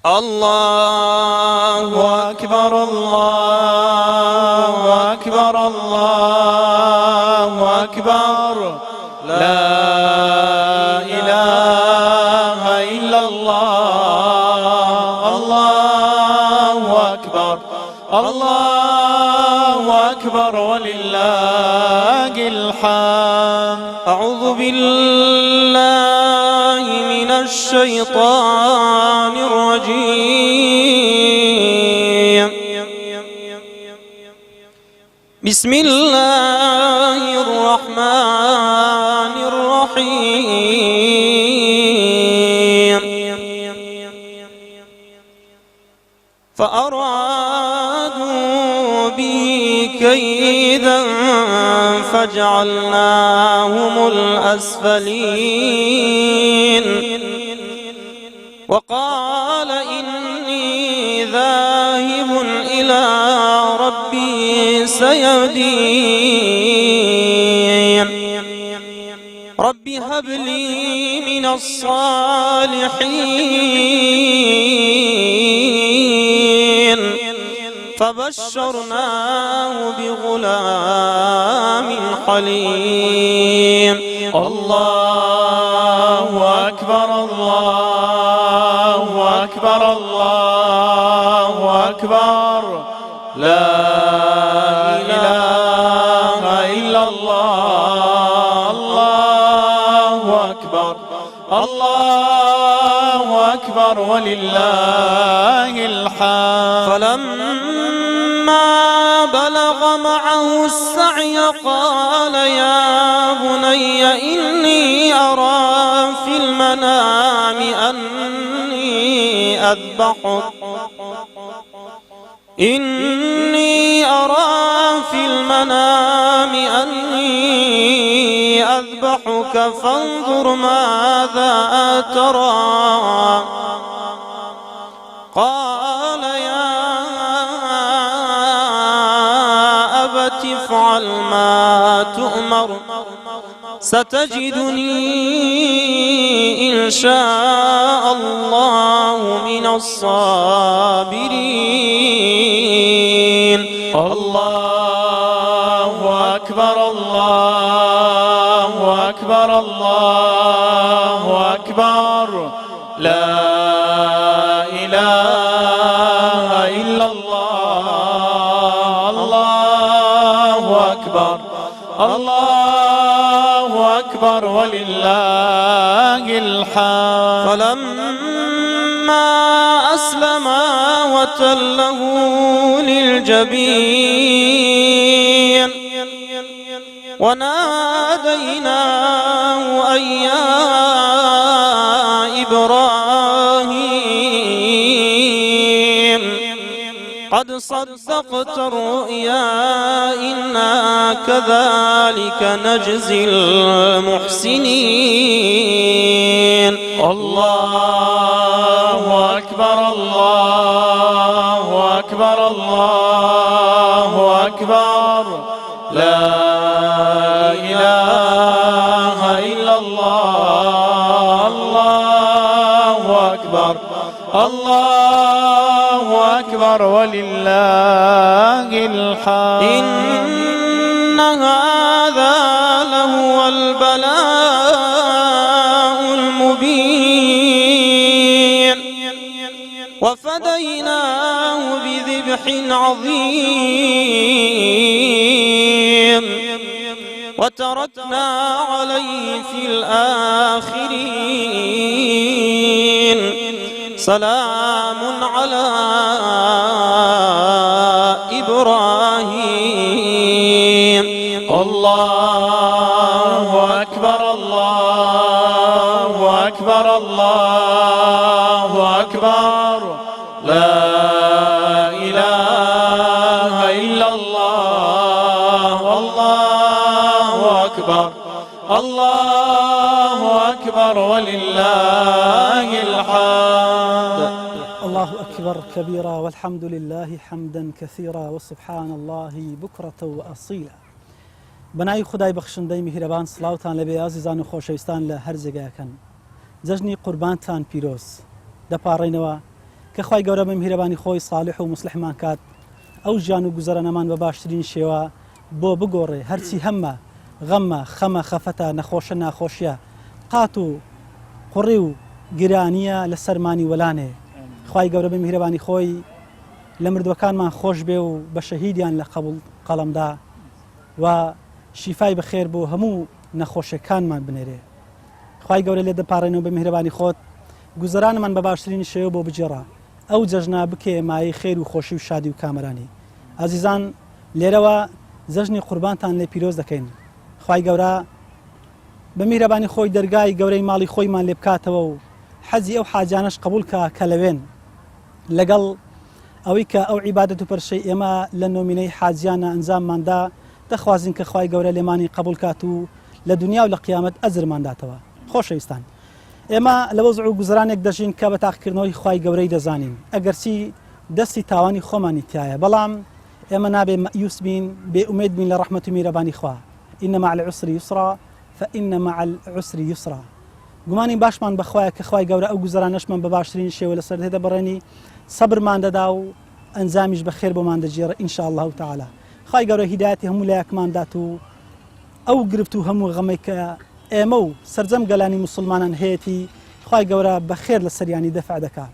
الله أكبر الله أكبر الله أكبر لا إله إلا الله الله أكبر الله أكبر ولله الحمد. أعوذ بالله من الشيطان الرجيم. بسم الله الرحمن الرحيم. فأرادوا به كيدا فجعلناهم الأسفلين وقال إني ذاهب إلى ربي سيهدين. رب هب لي من الصالحين. فبشرناه بغلام حليم. الله أكبر الله أكبر الله أكبر لا إله إلا الله الله أكبر الله أكبر ولله الحمد. فلما بلغ معه السعي قال يا بني إني أرى في المنام أني أذبحك فانظر ماذا ترى. قال يا أبت افعل ما تؤمر ستجدني إن شاء الله من الصابرين. الله أكبر الله أكبر الله أكبر لا إله إلا الله الله أكبر الله أكبر ولله الحمد. فلما أسلما وتله للجبين وناديناه أن يا إبراهيم قد صدقت الرؤيا إنا كذلك نجزي المحسنين. الله أكبر الله أكبر الله أكبر لا إله إلا الله الله أكبر الله أكبر ولله الحمد. إن هذا لهو البلاء المبين وفديناه بذبح عظيم وتركنا عليه في الآخرين. سلام على إبراهيم. الله أكبر الله أكبر الله أكبر لا إله إلا الله الله أكبر الله أكبر ولله الحمد. الله أكبر كبيرا والحمد لله حمدا كثيرا وسبحان الله بكرة وأصيلا. بنای خدای بەخشندەی میهرەبان سڵاوتان لەبێ ئازیزان و خۆشەویستان لە هەر جێگایەکەن. جەژنی قوربانتان پیرۆز دەپاڕێنەوە کە خوای گەورە بە میهرەبانی خۆی صالح و مصلحمان کات ئەو ژیان و گوزەرەنەمان بە باشترین شێوە بۆ بگۆڕێ هەرچی هەممە غەممە خەمە خەفەتە نەخۆشە ناخۆشیە قات و قوڕی و گرانیە لە سەرمانی وەلانێ خوای گەورە بە میهرەبانی خۆی لە مردوەکانمان خۆش بێ و بە شەهیدیان لە قەڵەمدا و شیفای بەخێر بۆ هەموو نەخۆشیەکانمان بنێرێ خوای گەورە لێ دەپارڕێنەوە بە میهرەبانی خۆت گوزەرانمان بە باشترین شێوە بۆ بجێڕە ئەو جەژنا بکێ مایەی خێر و خۆشی و شادی و کامەرانی ئازیزان لێرەوە جەژنی قوربانتان لێ پیرۆز دەکەین خوای گەورە بە میهرەبانی خۆی دەرگای گەورەی ماڵی خۆیمان لێ بکاتەوە و حەزی ئەو حاجانەش قبول کە لەوێن لەگەڵ ئەوەی کە ئەو عیبادەت و پەرشەی ئێمە لە نۆمینەی حاجیانە ئەنجامماندا دەخوازین کە خوای گەورە لێمانی قبول کات و لە دنیا و لە قیامەت ئەجرمانداتەوە خۆشەویستان ئێمە لە وەزع و گوزرانێک دەژین کە بە تاقیکردنەوەی خوای گەورەی دەزانین ئەگەرچی دەستی تاوانی خۆمانی تایە بەڵام ئێمە نابێ مەیوس بین بێ ئومێد بین لە ڕەحمەت و میهرەبانی خوا ئین مع العسر یسرا فإن مع العسر یسرا گومانی باشمان بەخوایە کە خوای گەورە ئەو گوزەرانەشمان بە باشترین شێوە لەسەر هێدە بڕێنی سەبرمان دەدا و ئەنجامیش بەخێر بۆمان دەجێڕە ئینشاء الله تعالی خوای گەورە هیدایەتی هەموو لایەکمان دات و ئەو گرفت و هەموو غەمەی کە ئێمە و سەرجەم گەلانی مسلمانان هەیەی خوای گەورە بەخێر لە سەریانی دەفع دەکات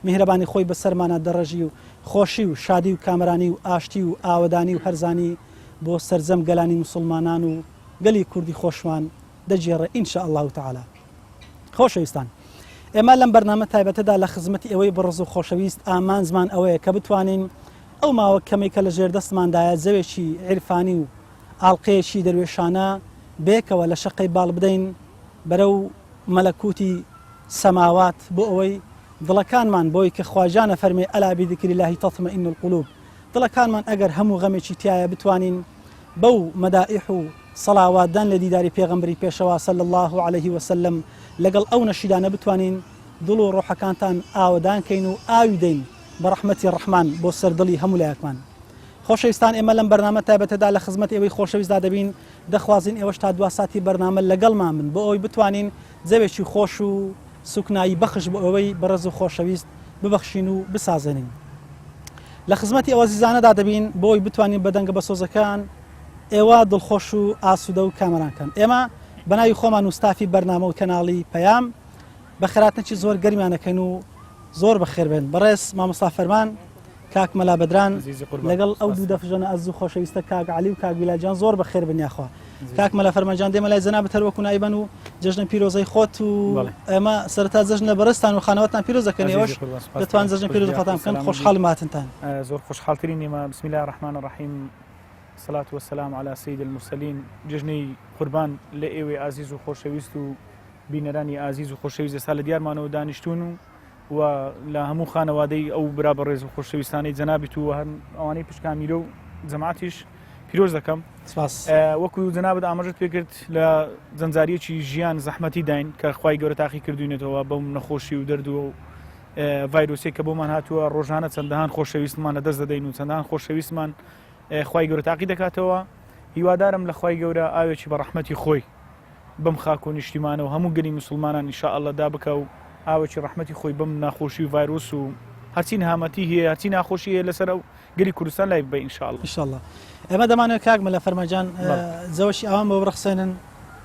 میهرەبانی خۆی بەسەرمانە دەڕەژی و خۆشی و شادی و کامەرانی و ئاشتی و ئاوەدانی و هەرزانی بۆ سەرجەم گەلانی مسلمانان و گەلی کوردی خۆشمان دەجێڕە ئینشاء الله تعالی خۆشەویستان ئێمە لەم بەرنامە تایبەتەدا لە خزمەتی ئەوەی بەڕز و خۆشەویست ئامانزمان ئەوەیە کە بتوانین ئەو ماوە کەمێک کە لە ژێر دەستماندایە زەوێکی عیرفانی و ئاڵقەیەکی دەروێشانە بێکەوە لە شەقەی باڵ بدەین بەرەو مەلەکوتی سەماوات بۆ ئەوەی دڵەکانمان بۆی کە خواجانە فەرمێ ئەلا بذکری الله تطمئن القلوب دڵەکانمان ئەگەر هەموو غەمێکی تایە بتوانین بەو مەدائح و سەڵاواتدان لە دیداری پێغەمبەری پێشەوا صلی الله عليه وسلم لەگەڵ ئەو نەشیدانە بتوانین دڵ و ڕۆحەکانتان ئاودان کەین و ئاوی دەین بە ڕەحمەتی ڕەحمان بۆ سەردڵی هەموو لایەکمان خۆشەویستان ئێمە لەم بەرنامە تایبەتەدا لە خزمەت ئێوەی خۆشەویستدا دەبین دەخوازین ئێوەش تا دوا ساتی بەرنامە لەگەڵمان من بۆ ئەوەی بتوانین زەوێکی خۆش و سوکنایی بەخش بۆ ئەوەی بەڕێز و خۆشەویست ببەخشین و بسازێنین لە خزمەتی ئەوە زیزانەدا دەبین بۆ ئەوەی بتوانین بەدەنگە بە سۆزەکان ئێوە دڵخۆش و ئاسوودە و کامەرانکەن ئێمە بەناوی خۆمان و ستافی بەرنامە و کەناڵی پەیام بە خێراتنەکی زۆر گەرمیانەکەین و زۆر بەخێر بێن بەڕێز مامۆستا فەرمان کاک مەلا بەدران لەگەڵ ئەو دوو دەفژەنە ئەز و خۆشەویستە کاک عەلی و کاک بیلاجان زۆر بەخێر بن یاخوا کاک مەلا فەرمانجان دێمە لای جەنابەت هەروەکو نایبەن و جەژنە پیرۆزەی خۆت و ئێمە سەرەتا جەژنە بەرزتان و خانەوەتان پیرۆز دەکەن ئێوەش دەتوان جەژنە پیرۆز خۆتان بکەن خۆشحاڵ ماتنتان زۆر خۆشحاڵترین ئێمە بسم الله الرحمن الرحیم الصلاة والسلام على سيد المرسلين جژنەی قوربان لە ئێوەی ئازیز و خۆشەویست و بینەرانی ئازیز و خۆشەویست ئێستا لە دیارمانەوە دانیشتون و لە هەموو خانەوادەی ئەو برا بەڕێز و خۆشەویستانەی جەنابیت و هەر ئەوانەی پشکامیرە و جەماعەتیش پیرۆز دەکەم وەکو جەنابەت ئاماژەت پێکرد لە جەنجاریەکی ژیان زەحمەتی داین کە خوای گەورە تاقی کردوینێتەوە بەو نەخۆشی و دەرد و ڤایرۆسێک کە بۆمان هاتووە ڕۆژانە چەندەهان خۆشەویستمان لە دەست دەدەین و چەندان خۆشەویستمان خوای گەورە تاقی دەکاتەوە هیوادارم لە خوای گەورە ئاوێکی بە ڕەحمەتی خۆی بەم خاک و نیشتیمانە و هەموو گەلی مسلمانان ئینشاء الله دا بکە و ئاوێکی ڕەحمەتی خۆی بەم ناخۆشی و ڤایرۆس و هەرچی نەهامەتی هەیە هەرچی ناخۆشی هەیە لەسەر ئەو گەلی کوردستان لای ببە ئینشاء الله ئینشاءالله ئێمە دەمانێت کاک مەلا فەرمانجان زەوەشی ئەوان بۆ بڕخسێنن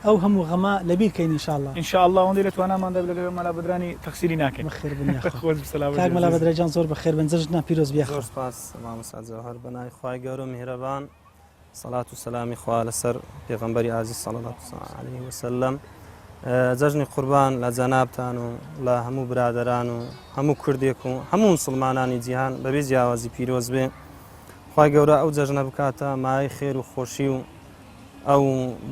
ئەو هەموو غەمە لەبیر کەین ئینشاء الله ئینشاء الله ئەوەندەی لە تواناماندا لەگەڵ مەلا بەدرانی تەقسیری ناکەین بەخێر بن کاک مەلا بەدرەجان زۆر بەخێر بن جەژنە پیرۆز بیاخوا زۆر سپاس مامۆستا جەوهەر بەناوی خوای گەورە و میهرەبان سەڵات و سەلامی خوا لەسەر پێغەمبەری عازیز صلی الله عليه وسلم جەژنی قوربان لە جەنابتان و لە هەموو برادەران و هەموو کوردێک و هەموو مسلمانانی جیهان بەبێ جیاوازی پیرۆز بێ خوای گەورە ئەو جەژنە بکاتە مای خێر و خۆشی و ئەو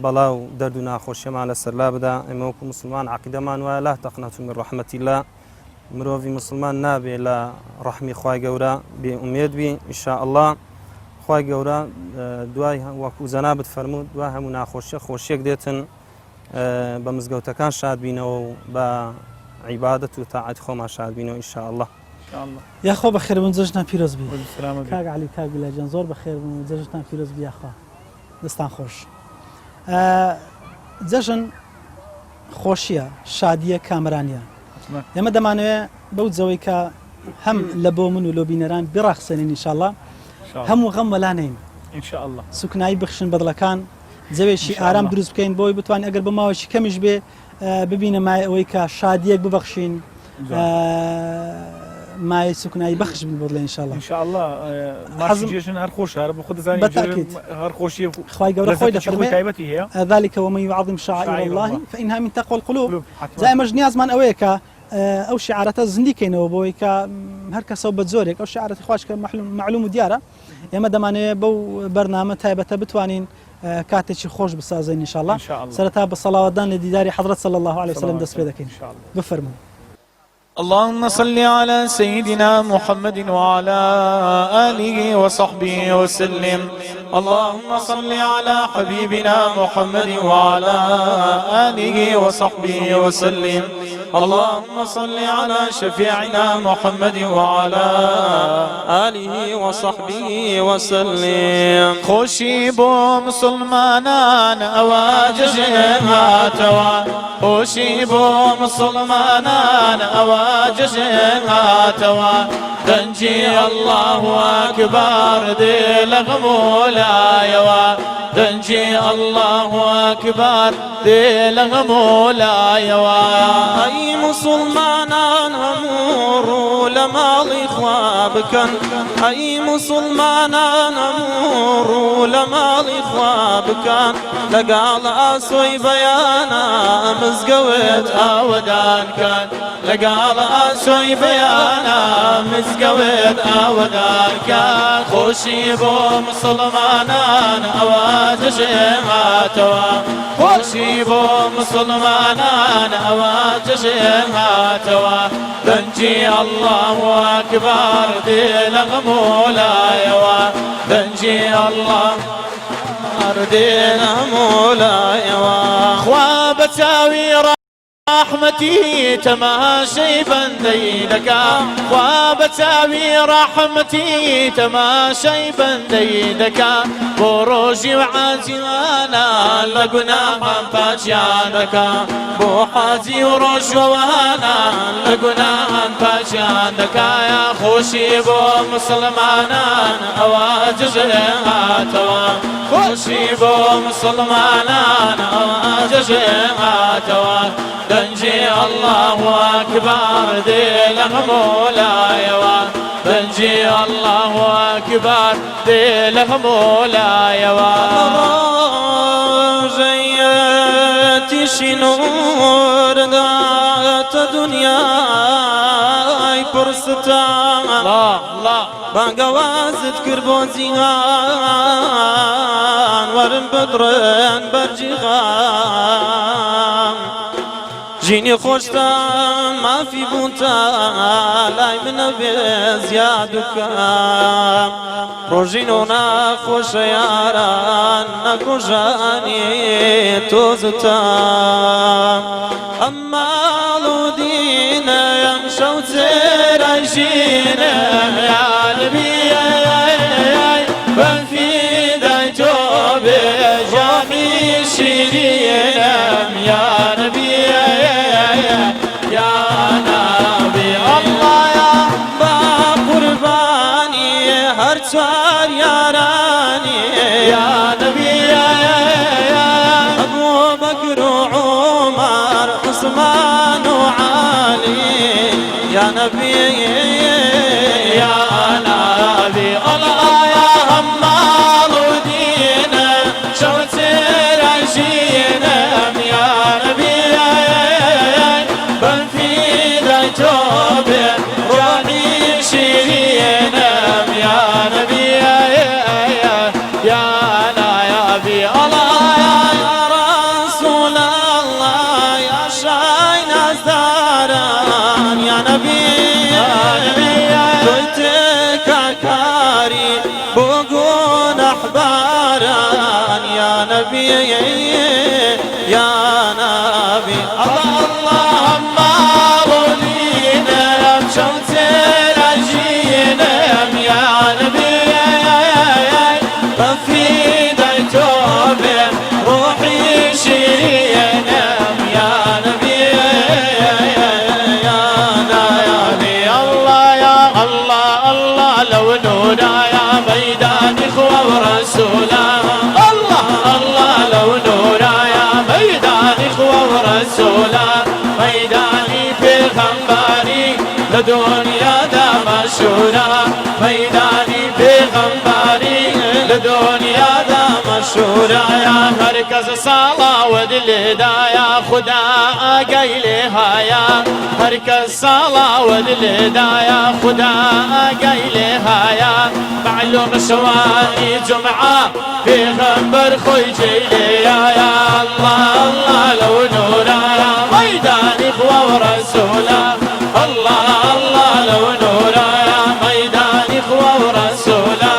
بەڵاو دەرد و ناخۆشیەمان لەسەرلا بدا ئێمە وەکو مسلمان عەقیدەمان وایە لا تەقنەتوا من ڕەحمەتی الله مرۆڤی مسلمان نابێ لە ڕەحمی خوای گەورە بێ ئومێد بی ئینشاء الله خوای گەورە دوای وەکو جەنابەت فەرموود دوای هەموو ناخۆشیە خۆشیەک دێتن بە مزگەوتەکان شاد بینەوە و بە عیبادەت و تاعەت خۆمان شاد بینەوە ئینشاء الله یاخۆ بەخێر بن جەژنە پیرۆز بی کاک عەلی کاک بیلاجان زۆر بەخێر بن جەژنە پیرۆز بی یاخوا دەستان خۆش جەژن خۆشیە شادیە کامرانیە ئێمە دەمانوێت بەو جەوەی کە هم لبو من ولو بينران براخصين إن شاء الله إن شاء الله هم غم ولا نين إن شاء الله سكناي بخشن بدلكان زەوێکی ئارام دروست بکەین بۆی بتوان ئەگەر بە ماوەی کەمیش بێ ببینە مای ئەوەی کە شادیەک ببەخشین مای سوکنایی بەخش بن بۆ لە ئینشاءالله إن شاء الله ماشێژن هەر خۆش هەر بە خۆ دەزانین هەر خۆشی خوای گەورە خۆی دەفەرمێ تایبەتی هەیە ذلك ومن يعظم شعائر الله فإنها من تقوى القلوب زائمەش نیازمان ئەوەیە کە ئەو شعارەتە زندیکەینەوە بۆی کە هەر کەسەوە بە زۆرێک ئەو شعارەتی خوش کە معلوم و دیارە ئێمە دەمانەوێت بەو بەرنامە تایبەتە بتوانین كاتشي خوش بسازين إن شاء الله سرتها بالصلوات لديدار حضرة صلى الله عليه وسلم دس بيدك إن شاء الله بفرموا اللهم صل على سيدنا محمد وعلى آله وصحبه وسلم اللهم صل على حبيبنا محمد وعلى آله وصحبه وسلم اللهم صل على شفيعنا محمد وعلى آله وصحبه وسلم خوشی بو مسلمانان اواجج هاتوا خوشی بو مسلمانان اواجج هاتوا دنجي الله أكبر دل مولاي دنجي الله أكبر دل مولاي أي مسلمان همور لما خوابكن أي مسلمان همور لما خوابكن لقال أسوي بيانا مزقوت أودان كان لقال أسوي بيانا مزقوت أودان كان خوشي بو مسلمانان أواجج هاتوا خوشي بو مسلمانان أواجج هاتوا دنجي الله أكبر دل مولاي دنجي الله دل مولاي خواب تاوي رحمتي تماشي بندي لك وبتاوي رحمتي تماشي بندي لك بروجي وعازي وانا لقنا من فاجانك بوحازي وروج وانا لقنا من فاجانك يا خوشي بو مسلمانا اواجج هاتوا خوشي بو مسلمانا اواجج هاتوا دنجي الله أكبر دل مولاي دنجي الله أكبر دل مولاي جيتي شنور دات دنيا برستا الله بانقوازت كربون زيغان ورن بدرن برجيغان جيني خوشتان ما في بونتا لاي من بزيادك روجينونا خوش ياران نكوجاني توزتا أما لودين يمشو تراجين يا نبي من في دايتو بجامي شيرين يا نبي صار ياراني يا نبي أبو بكر وعمر عثمان وعلي يا نبي يا نبي الله يا همال ودين شوت رجين يا نبي بل في دايتوب روحي شيرين يا نبي يا نبي الله يا رسول الله يا شاين أزداران يا نبي قلتك كاري بقون أحباران يا نبي يا نبي اللهم ولينا شمس رجين يا نبي ففي دايتوب روحي شيرين يا نبي يا نبي الله يا لدنيا دا مشهورة ميداني بغنباري لدنيا دا مشهورة يا مركز صلاة ودلدا يا خدا قيلها يا مركز صلاة ودلدا يا خدا قيلها يا معلوم شواني جمعة في غنبر خوي جيلي يا الله الله لو نورا يا ميدان إخوة ورسولا الله الله لو نورا يا ميدان إخوة ورسولا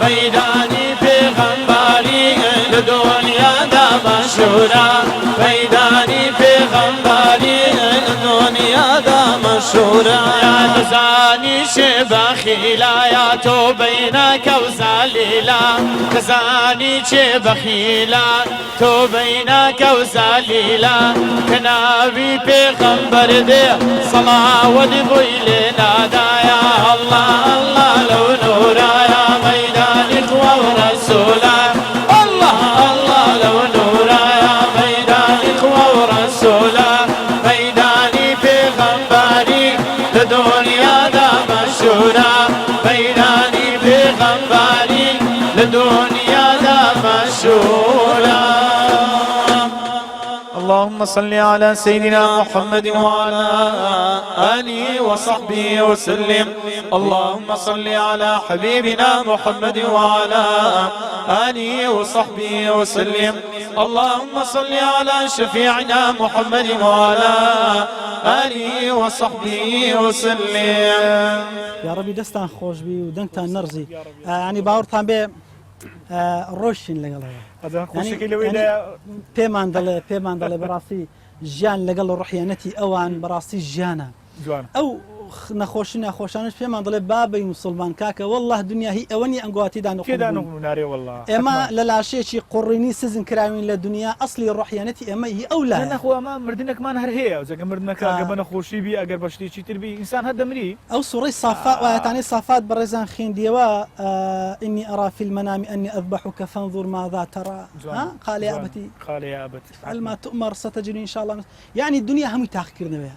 ميداني في غنباري لدنيا دا مشهورة ميداني في غنباري لدنيا دا مشهورة يا تزاني شبخيلا يا تو بينك وزليلا تزاني شبخيلا تو بينك وزليلا كنابي بغنبر دي صلاة ودبوي لنا دا يا الله الله لو نورا يا ميدان إخوة ورسولا الله الله لو نورا يا ميدان إخوة ورسولا ميداني بغنباري لدنيا دا مشهورة ميداني بغنباري لدنيا دا مشهورة اللهم صل على سيدنا محمد وعلى آله وصحبه وسلم اللهم صل على حبيبنا محمد وعلى آله وصحبه وسلم اللهم صل على شفيعنا محمد وعلى آله وصحبه وسلم يا ربي دستان خوش بي ودنگتان نرزي يعني باورتان بي ڕۆشین لەگەڵەوە پێمان دەڵێ بەڕاستی ژیان لەگەڵ ڕحیانەتی ئەوان بەڕاستی ژیانە ئەو نەخۆشی ناخۆشانش پێمان دەڵێ بابەی موسڵمان کاکە والله دنیا هی ئەوەنی ئەنگواتیدا ئێمە لە لاشەیەکی قوڕینی سزن کراوین لە دنیا ئەسلی ڕحیانەتی ئێمە هی ئەو لا نەخۆمە مردنێکمان هەر هەیە جەگە مردنەکە گە بە نەخۆشی بی ئەگەر بە شتێکی تربی ئینسان هەر دەمری ئەو سوڕەی صافات وایەتانەی صافات بەڕێزان خوێندیەوە ئینی ئەرا فی المەنام ئەنی ئەذبحوکە فانظر ماذا ترى قال يا أبتي افعل ما تؤمر ستجدني إن شاء الله يعني الدنيا هم تاخكرنا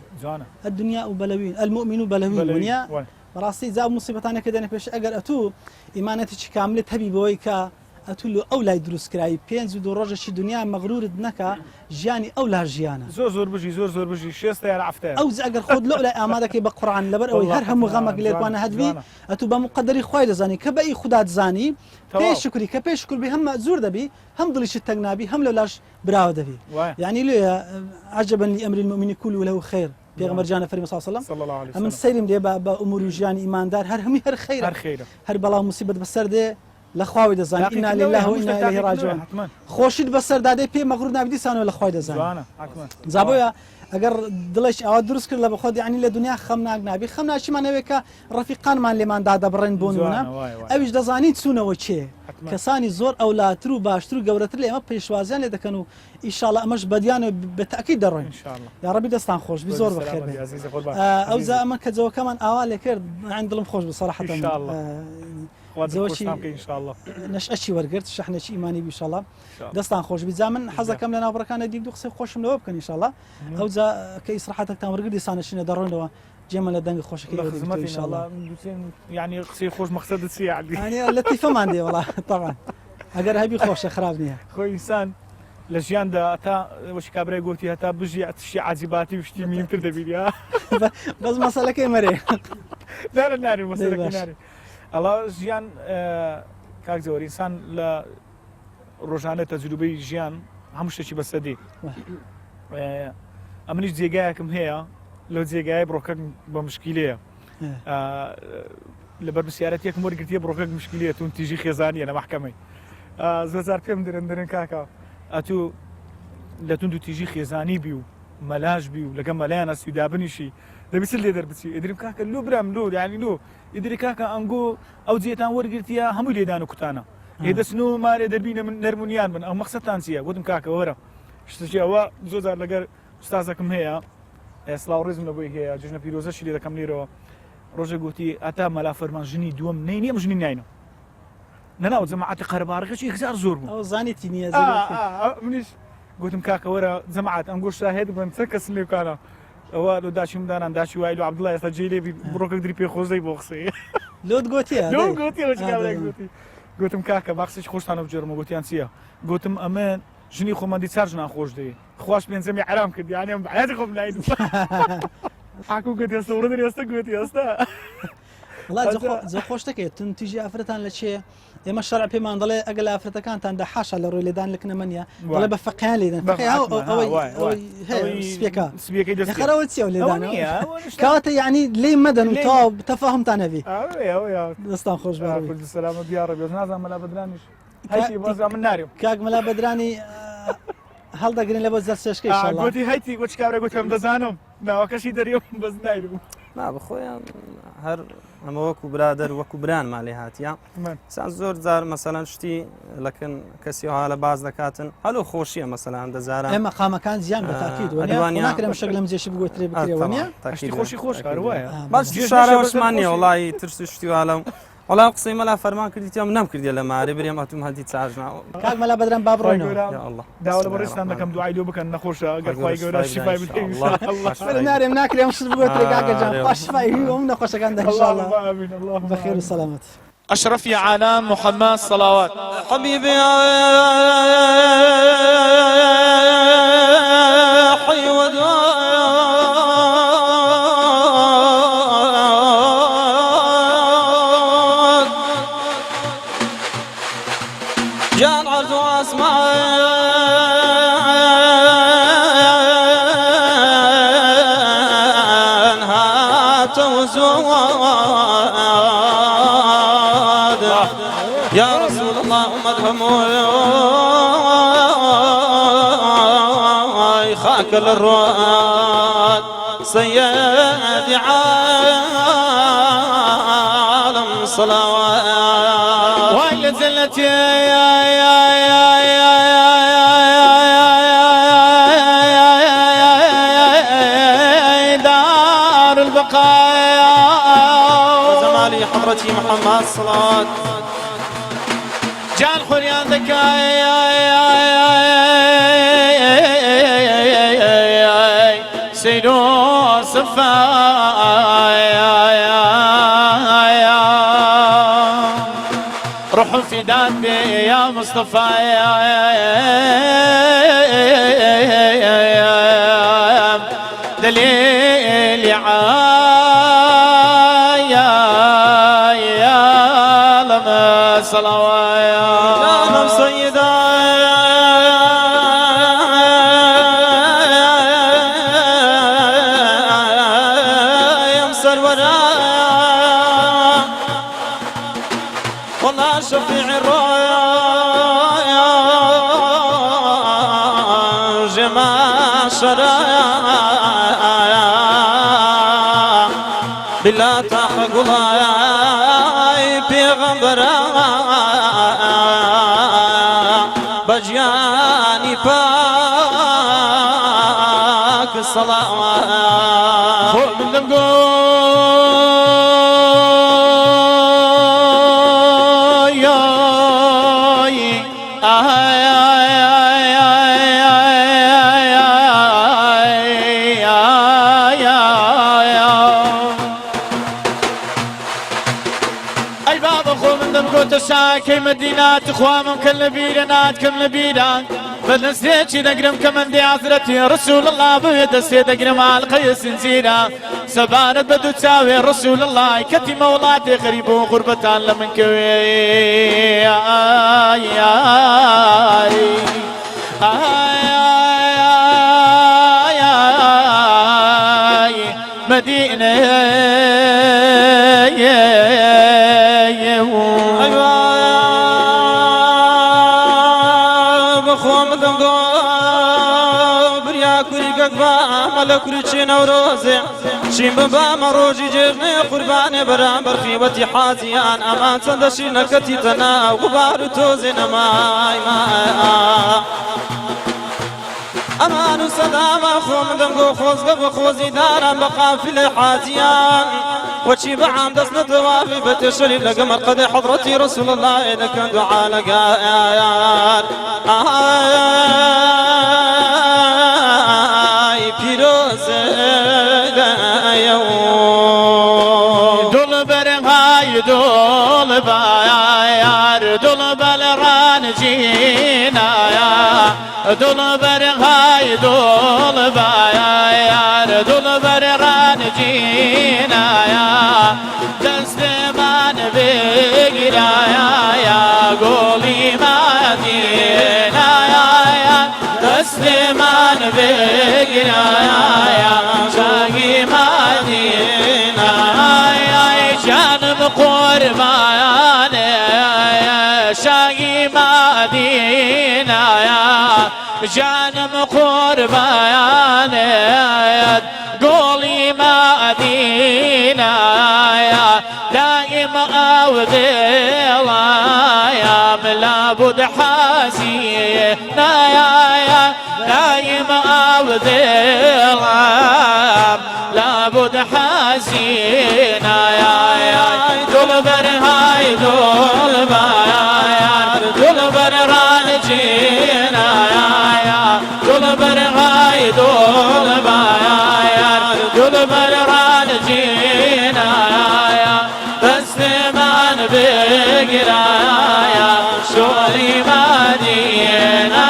الدنيا بلوين المؤمن بلوين ونيا براسي زاب مصيبتان كده بيش اگر اتو ايمانتي كامله تبي بويكا اتو له اولای دروست کرای پێنج و ڕۆژێکی دنیا مەغرورت نەکە ژیانی ئەولا ژیانە زۆر بژی زۆر بژی شێستە یان عەفتەیە ئەو ئەگەر خۆت لە ئەولای ئامادەکەی بە قورئان لەبەر ئەوەی هەر هەموو غەمەک لێکوانە هەدوی ئەتو بە مقدەری خۆی دەزانی کە بەئی خوددا دزانی پێی شکری کە پێی شکر بی هەم مەزور دەبی هەم دڵیشت تەنگ نابی هەم لەولاش براوە دەبی یعنی لێ عجبا لأمر المؤمن كله له خير پیغمبر جان فرمی صلی الله علیه و آله من سیرم دی با امور ژیانی ایماندار هر همی هر خیر هر بلا مصیبت بسر دی لخواوی دزانی انا لله و انا الیه راجعون خوشید بسر داده پی مغرور نبدی سانو لخوای دزانی زابویا اگر دلش او درست کرد لب خود یعنی لدنیا خمناک نبی خمنا چی معنی که رفیقان من لمن داده برن بونونا اویش دزانی تسونه و چه کسانی زور اولاد رو باشتر گورتر لما پیشوازیان لدکنو ان شاء الله امش بدیان بالتاكيد درون ان شاء الله يا ربي دستان خوش بزور بخير او زا اما كزو كمان اوالي كرد عندهم خوش بصراحه ان شاء الله زوجي ان شاء الله نشأشي ورقرت شحنة شي إيماني إن شاء الله دستان خوش بزمن حظا كم لنا بركان ديك دوخ خوش من وبكن إن شاء الله أو ذا كيس راحتك تام ورقدي سانة شنو درون لو جمل دنگ خوش كي إن شاء الله يعني قصي خوش مقصد سي يعني التي فما عندي والله طبعا أجر هبي خوش خرابني خو إنسان لجيان دا تا وش كابري قلتي هتا بجي شي عزيباتي وشتي مين تبدا بيديا بس مسألة كي مري لا ناري مسألة كي ناري الله ژیان کاک زەوەری ئینسان لە ڕۆژانە تەجروبەی ژیان هەموو شتێکی بەسەدی ئەمنیش جێگایەکم هەیە لەو جێگایە بڕۆکەک بە مشکیلەیە لەبەر بسیارەتێکم وەرگرتیە بڕۆکەک مشکیلەیە تون تیژی خێزانیە لە مەحکەمەی زۆر پێم درێن کاکە ئەتوو لە تون و تیژی خێزانی بی و مەلاش بی و لەگەم مەلایان ئەسی دابنیشی دەبیست لێ دەربچی ئیدریم کاکە لۆ برام لۆ یعنی لۆ ئیدری کاکە ئەنگۆ ئەو جێتان وەرگرتیە هەمووی لێدان و کوتانە هێدەچنەوە مارێ دەربینە من نەرمونیان بن ئەو مەقسەدتان چییە گوتم کاکە وەرە شتێکی ئەوە زۆر لەگەر ئوستازەکەم هەیە سلااوڕێزم لەبۆی هەیە جژنە پیرۆزەشی لێ دەکەم لێرەوە ڕۆژە گوتی ئەتا مەلا فەرمان ژنی دووەم نینیە ژنی ناینە نەناو جەماعەتی قەرەباڕەکەی هزار زۆر بوو ئەو زانێتی نییە منیش گوتم کاکە وەرە جەماعەت ئەم گۆشتا هێت بن چەند کەس لێکانە ئەوە لە داچیم دانان داچی وای لە عەبدوڵڵا ئێستا جێ لێبی بڕۆکە دری پێ خۆزەی بۆ قسەی لۆت گوتیە لۆ گوتی کابراێک گوتی گوتم کاکە باقسێکی خۆشتانە بجێڕمە گوتیان چییە گوتم ئەمە ژنی خۆمەندی چارژ ناخۆش دەیە خواش پێنجەمی حرام کرد یانێ بەعاتی خۆم ناید حاکم گوتی ئێستا وڕە ئێستا گوتی ئێستا زۆر خۆش دەکەێت تون تیژی ئافرەتان لە چێ ئێمە شەرع پێمان دەڵێ ئەگە لە ئافرەتەکانتان دەحاشە لە ڕۆی لێدان لەکنە منە دەڵێ بە فەقیان لێدەن سپێکە خەرەوە چیە لێدان کاتە یعنی لێ مەدەن و تاو تەفاهمتان نەبی دەستان خۆش سلامە دیارە بێ نازان مەلا بەدرانیش هەیتی بازا من نارێم کاک مەلا بەدرانی هەڵدەگرن لە بۆ زەر سێشکەی گوتی هەیتی گوچ کابرا گوتم دەزانم ناوەکەشی دەریێ بەس نایرم نا بخۆیان هەر ئەمە وەکو برادر وەکو بران ماڵێ هاتیە سان زۆر جار مەسەلەن شتی لەکن کەسی ها لە باز دەکاتن هەلو خۆشیە مەسەلەن دەزاران ئێمە قامەکان زیان بە تاکید ناکرێم شەک لەم جێشی بگوترێ بکرێەوە نیە تاکید خۆشی خۆش کاروایە باش شارەوەشمان نییە وڵی ترس شتی والەم وڵام قسەی مەلا فەرمان کردیتیام نەم کردی لە مارێ برێم ئەتوم هەندی چارژناوە کاک مەلا بەدرەم با بڕۆینەوە داوا لە بەڕێستان دەکەم دوعای لێ بکەن نەخۆشە ئەگەر خوای گەورە شیفای بدەین نارێم ناکرێم شت بگوترێ کاکەجان خوا شیفای هەم نەخۆشەکان اللهم بخير وسلامت أشرف أعلام محمد صلوات حبيبي حي وداد جان عرض واسمع يا رسول الله أمدهم خاك للرواد سيد عالم صلوات وإلى زلتي دار البقايا وزمالي حضرتي محمد صلوات جان خوريان ذكاي سيدو صفاي روح فداك بي يا مصطفى دليل يا لما صلوات يا سيدا يا مسرورا والله شفيع الرايا جما شرايا بلا تحق الله پیغمبرا بجياني باك صلوات فوق من دمقو تشاكي مدينات اخوام كل بيرنات كل بيران فدستيتي دقرم كمن دي عثرتي رسول الله بيدستي دقرم على القيس نزينا سبانة بدو تساوي رسول الله كتي مولاتي غريب وغربتان لمن كوي مدينة ملكري نوروزي شيم بابا مروجي جرني قرباني برامبر خيبتي حازيان امان صندشي نكتي تنا غبار توزي نماي امان سلام اخوم دمغو خوزق بخوزي دارم بقافل حازيان وشي بعام دسنا توافي بتشري لقمر قد حضرتي رسول الله اذا كان دعاء لقايان پیروزه يدول بايار دول بالران جينا يا دول برهاي دول بايار دول بران جينا يا دستمان بقرا يا قولي ما دينا يا دستمان بقرا يا شاقي ما دينا يا جانب قربان يا شاقي ما دينا يا جانب قربان يا قولي ما دينا يا دائم أوذيلا يا ملابد حاسينا يا دائم أوذيلا لابد حاسينا يا دول برهاي دول بايا دول برهان جينا يا دول برهاي دول بايا دول برهان جينا يا بس من بقرا يا شوري مدينة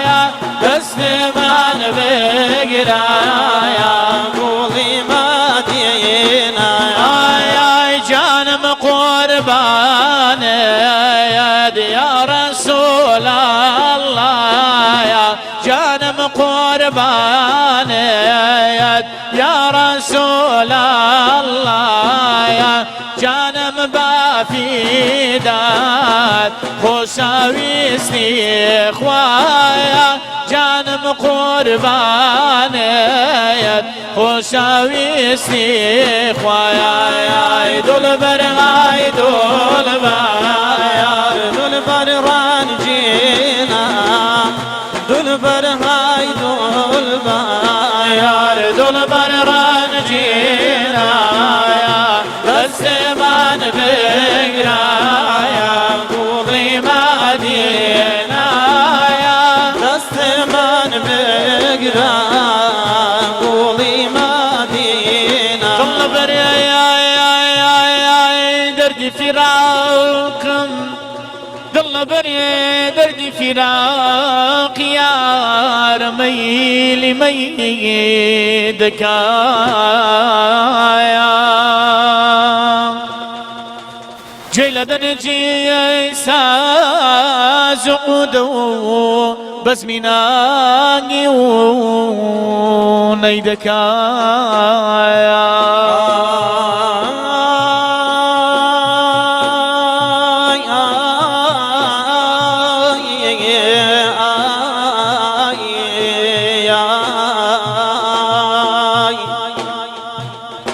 يا بس من بقرا يا قولي مدينة يا جانم قربان يا رسول الله يا جانم قربان يا رسول الله يا جانم بافيدات خساوي استخوايا جانم قربان خساوي استخوايا يا دول برهاي دول بايا دول برهان جينا دول برهاي دول بايا دول برهان جينا يا بس من بقرا يا قولي مدينة يا بس من بقرا قولي مدينة طلب يا درد فراقكم ضل بري درد فراق يا رميلي ميدك يا جيل جي سازعودو بس مناقي ونيدك يا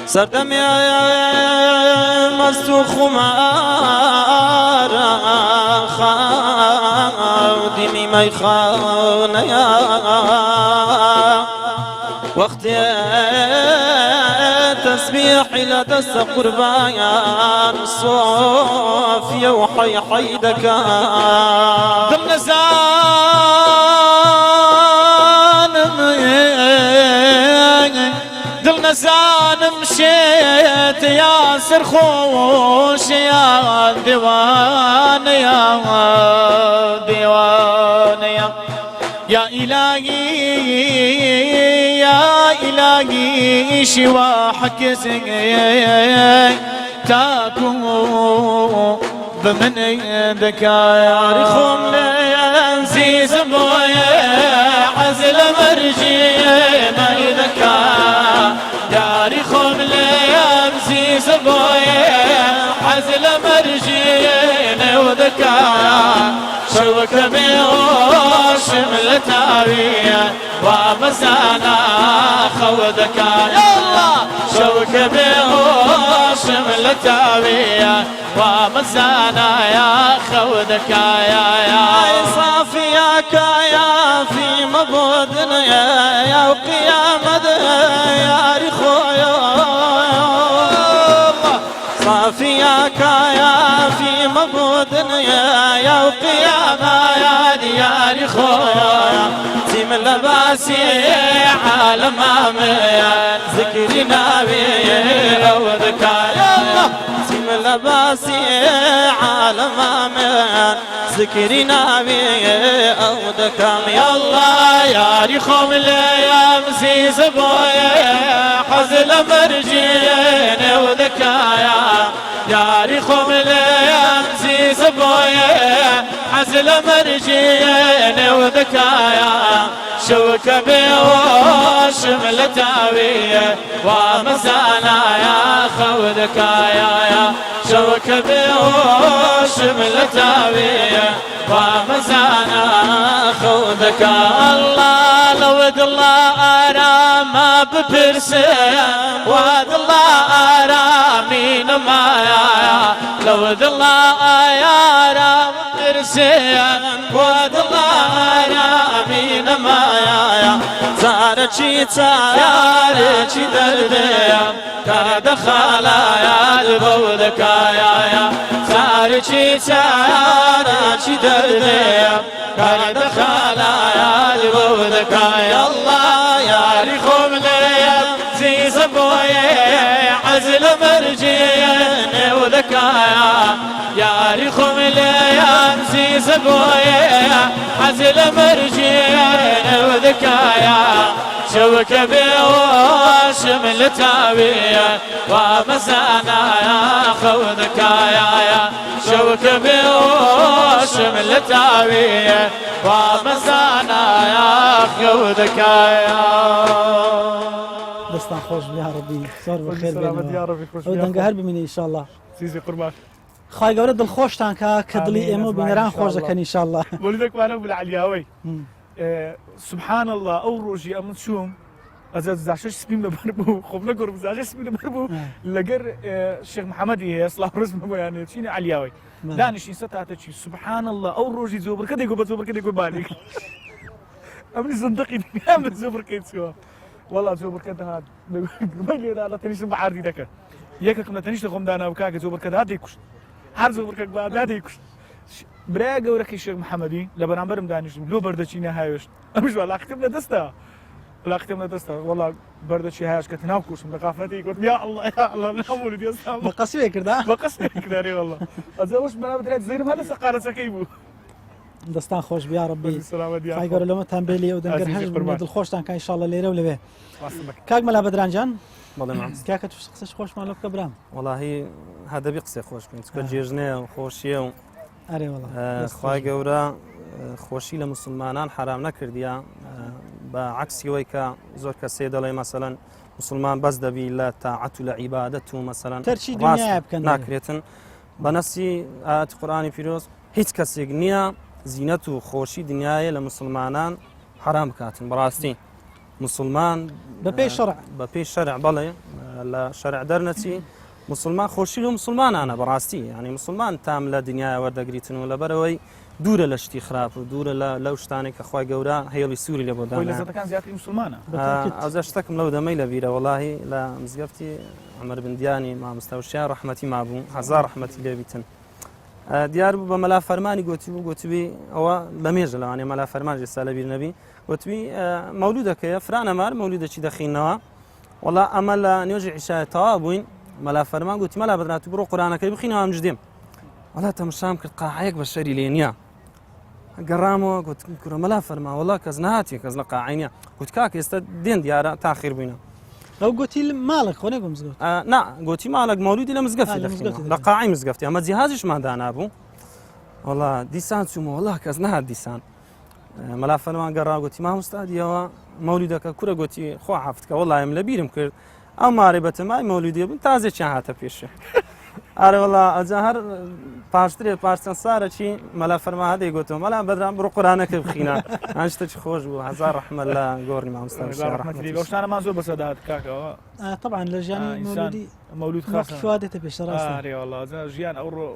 سردم مستو خمار خادمي ما يخان يا وقت تسبيح لا دست قربان صوفيا وحي حيدك ضمن زان مشيت يا سرخوش يا ديوان يا إلهي شواحك زي تاكو بمن يدك يا رخم لينزيز بويا عزل مرجي ما يدك يا رخم لينزيز بويا عزل مرجي ودك شوك بيوش ملتاوية ومسانا خودك يلا شوك بيوش ملتاوية ومسانا يا خودك يا صافيك يا في مبودنا يا وقيامة يا رخويا صافيك يا في مبودنا يا وقيامة يا ديار خويا زم لباسي عالم عميان ذكرنا بيه وذكايا زم لباسي عالم من ذكري نبي أو دكام يا الله يا ريخوم الأيام زيز بويا حزل مرجين وذكايا يا ريخوم الأيام زيز بويا حزل مرجين وذكايا شوك بيوش ملتاوية ومزانا يا خودكايا يا شوك بيوش ملتاوية ومزانا خودك الله لود الله أرام ببرسي واد الله أرامين مايا لود الله يا رام برسي واد الله أرامين مايا زارتشي تارتشي درديا كاد خلايا البودك يا زارتشي تارتشي درديا كاد خلايا البودك يا الله يا ريخوم ليا زيز بويا عزل مرجين وذكايا يا ريخوم ليا زيز بويا عزل مرجين وذكايا شوك بيوش ملتاوية ومزانا يا خودك يا شوك بيوش ملتاوية ومزانا يا خودك يا دستان خوش بیا ربی زۆر بەخێر سلامت یا ربی خوش ئەو دەنگە هەر ببینی ئینشاءالله سیزی قوربان خی گەورە دڵخۆشتان کە دڵی ئێمە و بینەران خۆش دەکەن ئینشاءالله ولدكمانە بولعلیاوەی سبحان الله ئەو ڕۆژی ئەمن چووم ئەزە زاشش سپیم لەبەر بوو خۆم نەگۆڕم زاشش سپیم لەبەر بوو لەگەر شێخ محەممەدی هەیە سڵاو ڕزم بۆیانێت چینە علیاوەی دانیشتین سە تاتەچی سبحان الله ئەو ڕۆژی زۆبرکە دەیگۆ بە زۆبرکە دەیگۆبانی ئەمنی زندقی ئەم زۆبرکەی چووە والله زۆبرکە دەهات لێرا لە تەنیشتم بە عاردی دەکرد یەکێکم لە تەنیشتە خۆم دانا بکا کە زۆبرکە دەهات دەیکوشت هەر زۆبرکەک بەدا دەیکوشت برای گەورەکەی شێخ محەممەدی لە بەرامبەرم دانیشتم لۆ بەردەچینە هاوێشت ئەمش لاختم لە دەستە لاختم لە دەستە والله بەردەچی هاش کە تناو کوشم لە قافەتی گوت یا الله یا الله نامول دیێستا بە قەسوێ کردا بە قەسێکدارێ والله ئەزەوەش بەرامبەر زەیرم هەر لە سەقارەچەکەی بوو دەستان خۆش بیا ربی سلامت خی گەورە لەمەتان بێ لێ و دەنگەر هەر دڵخۆشتان کە ئینشاءالله لێرە و لەوێ کاک مەلا بەدرانجان بەڵێ مام کاکە توش قسەش خۆشمان لە بکە برام والله هەدەبی قسەی خۆش بکەین چکە جێژنەیە و خۆشیە و ئەرێ وڵا خی گەورە خۆشی لە مسلمانان حرام نەکردیە بە عکسیەوەی کە زۆر کەسێ دەڵێ مەسەلەن مسلمان بەس دەبی لە تاعەت و لە عیبادەت و مەسەلەن تەرچی دنیای بکەن ناکرێتن بە نەسی ئاەتی قورئانی پیرۆز هیچ کەسێک نییە زینەت و خۆشی دنیاە لە مسلمانان حرام بکاتن بەڕاستی مسلمان بە پێی شەرع بە پێی شەرع بەڵێ لە شەرع دەرنەچی مسلمان خۆشی و مسلمانانە بەڕاستی ینی مسلمان تام لە دنیای وەردەگریتن و لەبەرەوەی دوورە لە شتی خراپ و دوورە لەو شتانێک کە خی گەورە هێڵی سووری لە بۆدان لەزەتەکان زیاتری مسلمانە ئەوزە شتێکم لەو دەمەی لە بیرە وڵاهی لە مزگەفتی عمەر بندیانی مامۆستاوشیان ڕەحمەتی مابوو هەزار ڕەحمەتی لێبیتن دیار بوو بە مەلا فەرمانی گوتوی ئەوە بە مێژە لەوانێ مەلا فەرمان ئێستا لە بیر نەبی گوتوی مەولودەکەیە فرانەمار مەولودەکی دەخینەوە وڵا ئەمە لە نوێژی عیشای تەوا بووین مەلا فەرمان گوتی مەلا بەدرات بڕۆ قورئانەکەی بخینەوە ئەم جدێم وڵا تەماشام کرد قاعەیەک بە شەری لێ نییە گەڕامەوە گوت کوڕە مەلا فەرما وڵا کەس نهاتی کەس لە قاعەی نییە گوت کاک ئێستا دێن دیارە تاخیر بووینە ئەو گوتی ماڵک خۆنێ بۆ مزگەوت نا گوتی ماڵک مەولودی لە مزگەفتی لە قاعی مزگەفتی ئەمە جیهازیشمان دانابوو وڵا دیسان چوومە وڵا کەس نهات دیسان مەلا فەرمان گەڕا گوتی مامۆستادیەوە مەولودەکە کوورە گوتی خۆ حەفتکە وڵایم لە بیرم کرد ئەو مارێ بەتەمای مەولودی بوون تازێکیان هاتە پێشێ ئارە وڵا ئەجا هەر پاشترێ پارچەند سارەچی مەلا فەرما هەدەی گوتەوە مەلا بەدرام بڕۆ قورئانەکە بخینە ئەم شتێکی خۆش بوو هەزار ڕەحمەت لە گۆڕی مامۆستا شتانەمان زۆر بەسەدات کاکەوە طبعا لە ژیانی مەولودی مەولود خاصە شوادێتە پێشتە ڕاستە ئارێ وڵا ژیان ئەوڕۆ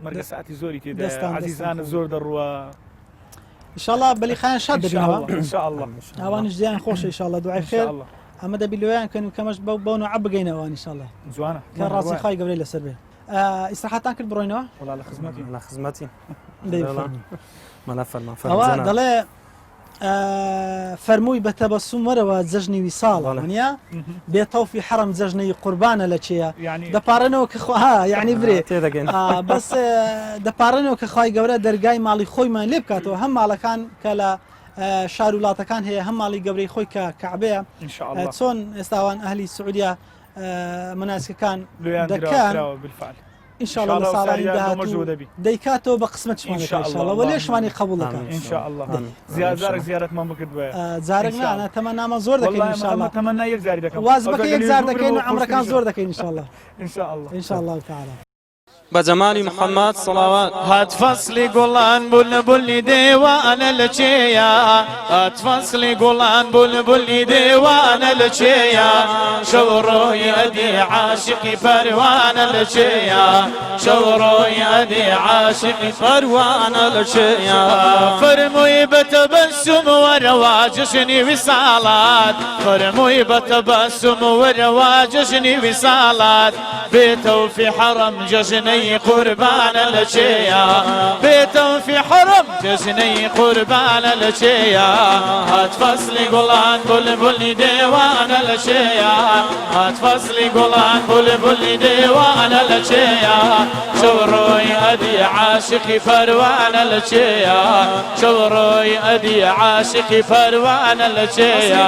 مەرگە ساعتی زۆری تێدا عەزیزانە زۆر دەڕوە ئینشاءالله بەلیخایان شاد دەبینەوە ئینشاءالله ئەوانش ژیان خۆشە ئینشاءالله دوعای خێر ئەمە دەبی لەوەیان کەن و کەمەش بەو نوع بگەینەوە ئینشاءالله جوانە کە ڕاستی خی گەورەی لەسەر بێ ئیسراحەتان کرد بڕۆینەوە وڵا لە خزمەتی لە خزمەتی مەلا فەرمان ئەوە دەڵێ فەرمووی بە تەبەسوم وەرەوە جەژنی ویساڵ بەڵێ. منە بێتەوفی حرم جەژنەی قوربانە لە چێە یعنی دەپارڕنەوە کە خۆها یعنی برێ تێدەگەین بەس دەپارڕنەوە کە خی گەورە دەرگای ماڵی خۆیمان لێ بکاتەوە هەم ماڵەکان کە لە شار وڵاتەکان هەیە هەم ماڵی گەورەی خۆی کە کەعبەیە انشاءالله چۆن ئێستاوان ئەهلی سعودیا مناسکەکان لێیان دەکەن دراوە بالفعل ئینشاءالله لە ساڵانی داهاتوو دەیکاتەوە بە قسمەتشمانەکەشڵەوە وەلێشمانی قبولەکە انشاءالله زیادارك زیارەتمان بکرد بە جارێک نانە تەمەنامە زۆر دەکەین انشاءالله تەمەنا یەک زاری دەکەم واز بەکە یەک زار دەکەین و عەمرەکان زۆر دەکەین انشاءالله انشاءالله انشاءالله تعالى بجمال محمد صلوات هات فصلي قولان بلبلي ديوانا لشيا هات فصلي قولان بلبلي ديوانا لشيا شورو يدي عاشقي فروانا لشيا شورو يدي عاشقي فروانا لشيا فرموي بتبسم ورواجشني وصالات فرموي بتبسم ورواجشني وصالات بيتو في حرم جشني قربان لشيا بيتو في حرم جشني قربان لشيا هات فصلي قولان بلبلي ديوانا لشيا هات فصلي قولان بلبلي ديوانا لشيا شوروي أدي عاشقي فروانا لشيا شوروي أدي عاشقي فروانا لشيا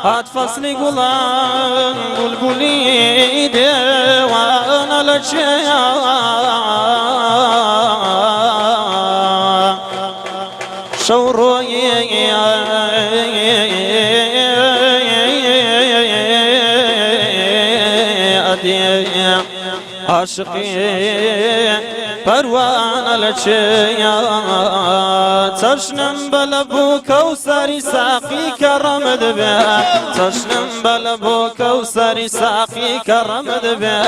هات فصلي قولان بلبلي ديوانا لشيا شوروي عاشقي پروانه لچیا چشنم بلبو کوثری ساقی کرم دبه چشنم بلبو کوثری ساقی کرم دبه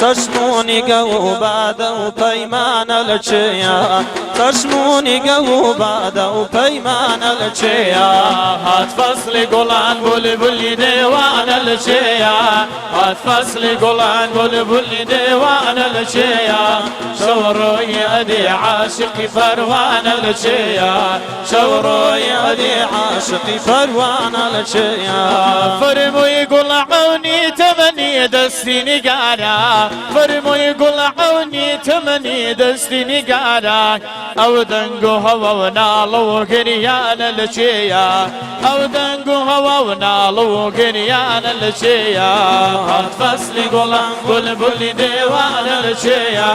چشمونی گو بعد و پیمان لچیا چشمونی گو بعد و پیمان لچیا هات فصل قولان بلبلي ديوانا لشيا هات فصل قولان بلبلي ديوانا لشيا شورو يدي عاشقي فروانا لشيا شورو يدي عاشقي فروانا لچیا فرمو يقول عوني تمني دستني قارا فرمو يقول عوني تمني دستني قارا او دنقو هوا ونالو قريانا لشيا او دنقو هوا ونالو قريانا لشيا هات فصلي قولان بلبلي ديوانا لشيا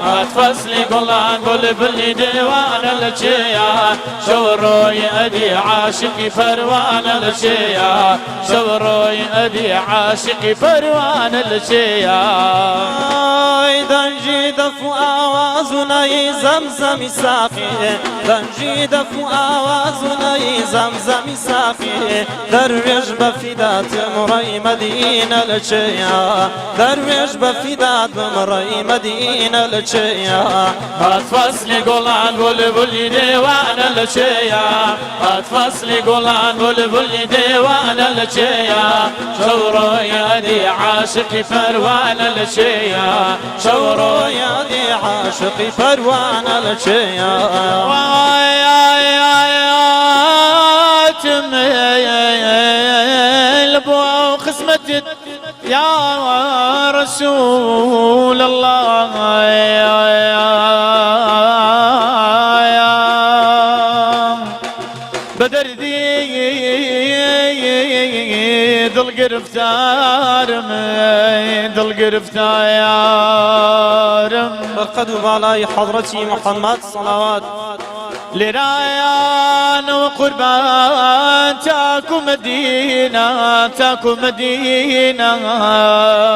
هات فصلي قولان بلبلي ديوانا لشيا شورو يدي عاشقي فروانا لشيا شورو يدي عاشقي فروانا لشيا دنجي دفو آوازنا زمزم ساقي دنجي دفو آوازنا زمزم ساقي درويش بفدات مري مدينة لشيا درويش بفدات مري مدينة لشيا هات فصلي قولان بلبلي ديوانا لشيا هات فصلي قولان بلبلي ديوانا لشيا شورو يدي عاشقي فروانا لشيا شورو يدي عاشقي فروانا لشيا تميل بو خصمتي يا رسول الله يا بدردي ذل قرفتار ذل قرفتار فقد بالاي حضرتي محمد صلوات لرايان وقربان تاكو مدينة تاكو مدينة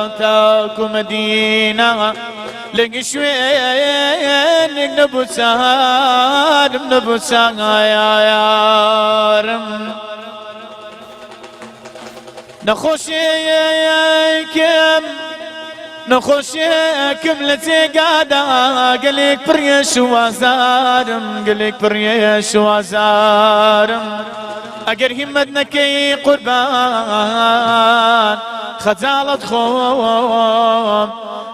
تاكو مدينة لقشوين نبوسان نبوسان يا يارم نخوشيكم نخوشيكم لتقادا قليك بريش وزارم قليك بريش وزارم اگر همتنا كي قربان خجالت خوم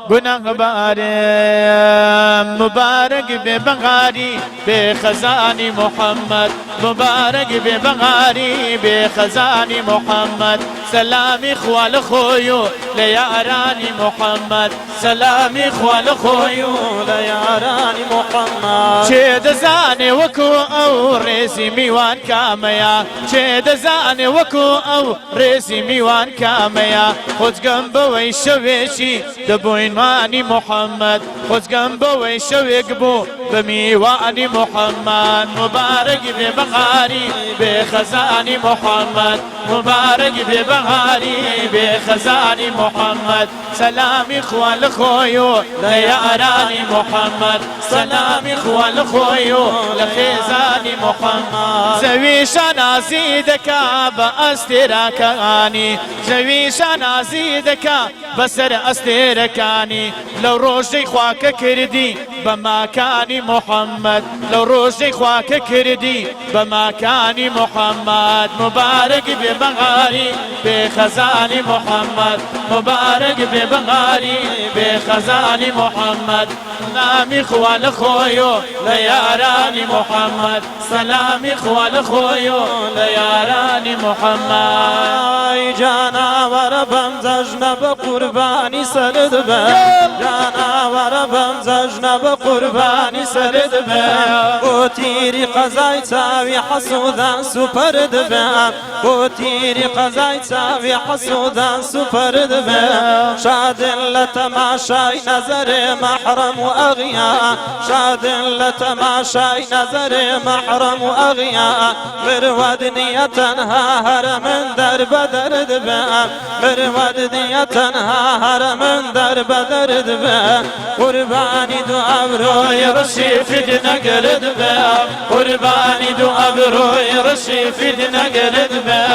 گناه بارم مبارک به بغاری به خزانی محمد مبارک به بغاری به خزانی محمد سلامی خوال خویو لیارانی محمد سلامی خوال خویو لیارانی محمد چه دزانی وکو او ریزی میوان کامیا چه دزانی وکو او ریزی میوان کامیا خودگم بوی شویشی دبوینوانی محمد خودگم بوی شویگ بو بمیوانی محمد مبارک به بغاری به خزانی محمد مبارک به بغاری به خزانی محمد سلامی خوال خویو لیارانی محمد سلامی خوال خویو لخیزانی محمد زوی شنازی دکا با استراکانی زوی شنازی دکا بسر استراکانی لو روشی خواک کردی بمکانی محمد لو روشی خواک کردی بمکانی محمد مبارک به بغاری به خزانی محمد مبارک به بغاری به خزانی محمد سلامی خوال خویو لیارانی محمد سلامی خوال خویو لیارانی محمد جاناور بمزجنب قربانی سرد به جاناور بمزجنب قربانی سرد به بو تیری قضای چاوی حسودان سپرد به بو تیری قضای چاوی حسودان سپرد به شاد لتماشای نظر محرم و اغیا شاد لتماشای نظر محرم و اغیا مرود نیتنها هرمن در بدرد به مرود نیتنها هرمن در بدرد به قربانی دو ابروی رشیفید نگرد به قربانی دو ابروی رشیفید نگرد به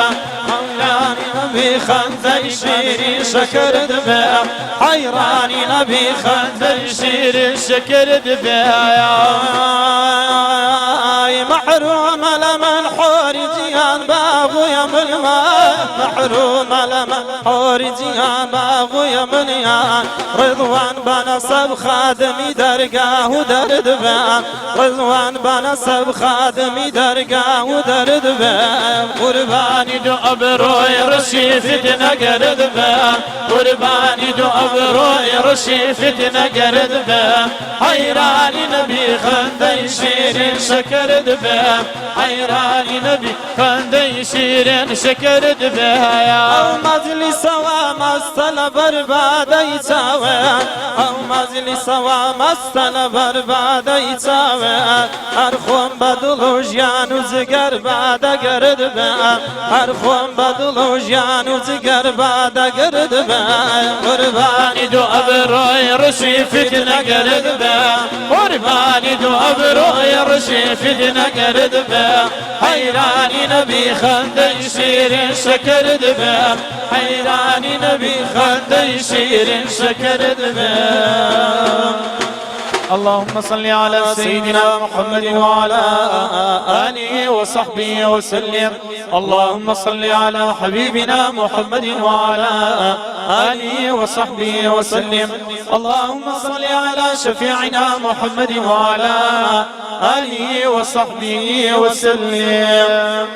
حیرانی نبی خنده شیرین شکرد به حیرانی نبی خنده شیرین شکرد به محروم لمن حوری جیان بابو یمن محروم لمن حوری جیان بابو یمن رضوان بنصب خادمی درگاه و درد بم رضوان بنصب خادمی درگاه و درد بم قربانی دو ابروی رشیفت نگرد بم قربانی دو ابروی رشیفت نگرد بم حیرانی نبی خنده شیرین شکرد بم حیرانی نبی خنده شیرین شکرد بم او مجلس و مستل بربادی چاوه او مجلس و مستل بربادی چاوه هر خون بدلو جیانو زگر بادا گرد بم هر خون بدلو جیانو زگر بادا گرد بم قربانی دو ابروی رشیفت نگرد بم قربانی دو ابروی رشیفت نگرد بم حیرانی نبی خنده شیرین شکرد بم حیرانی نبی خنده شیرین شکرد بم اللهم صل على سيدنا محمد وعلى آله وصحبه وسلم اللهم صل على حبيبنا محمد وعلى آله وصحبه وسلم اللهم صل على شفيعنا محمد وعلى آله وصحبه وسلم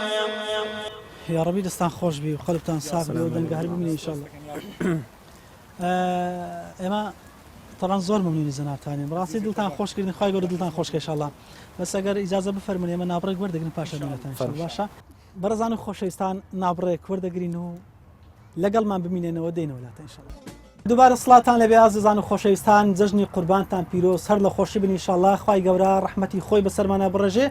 يا ربي دستان خوش بي وقلبتان صاف بي ودنقهر بمني إن شاء الله اما طبعا زۆر ممنونی زەنابتانین ڕاستی دڵتان خۆشکردن خی گەورە دڵتان خۆشکە ئینشاءالله بەس ئەگەر ئیجازە بفەرمونێ ئێمە نابڕێک وەردەگرین پاشە بینێتان باشە بەڕێزان و خۆشەویستان نابڕێک وەردەگرین و لەگەڵمان بمینێنەوە دێنەوەلاتە ئینشاءالله دووبارە سڵاتان لەبێ ئازیزان و خۆشەویستان جەژنی قوربانتان پیرۆز هەر لە خۆشی بن ئینشاءالله خی گەورە ڕەحمەتی خۆی بەسەرمانە بڕێژێ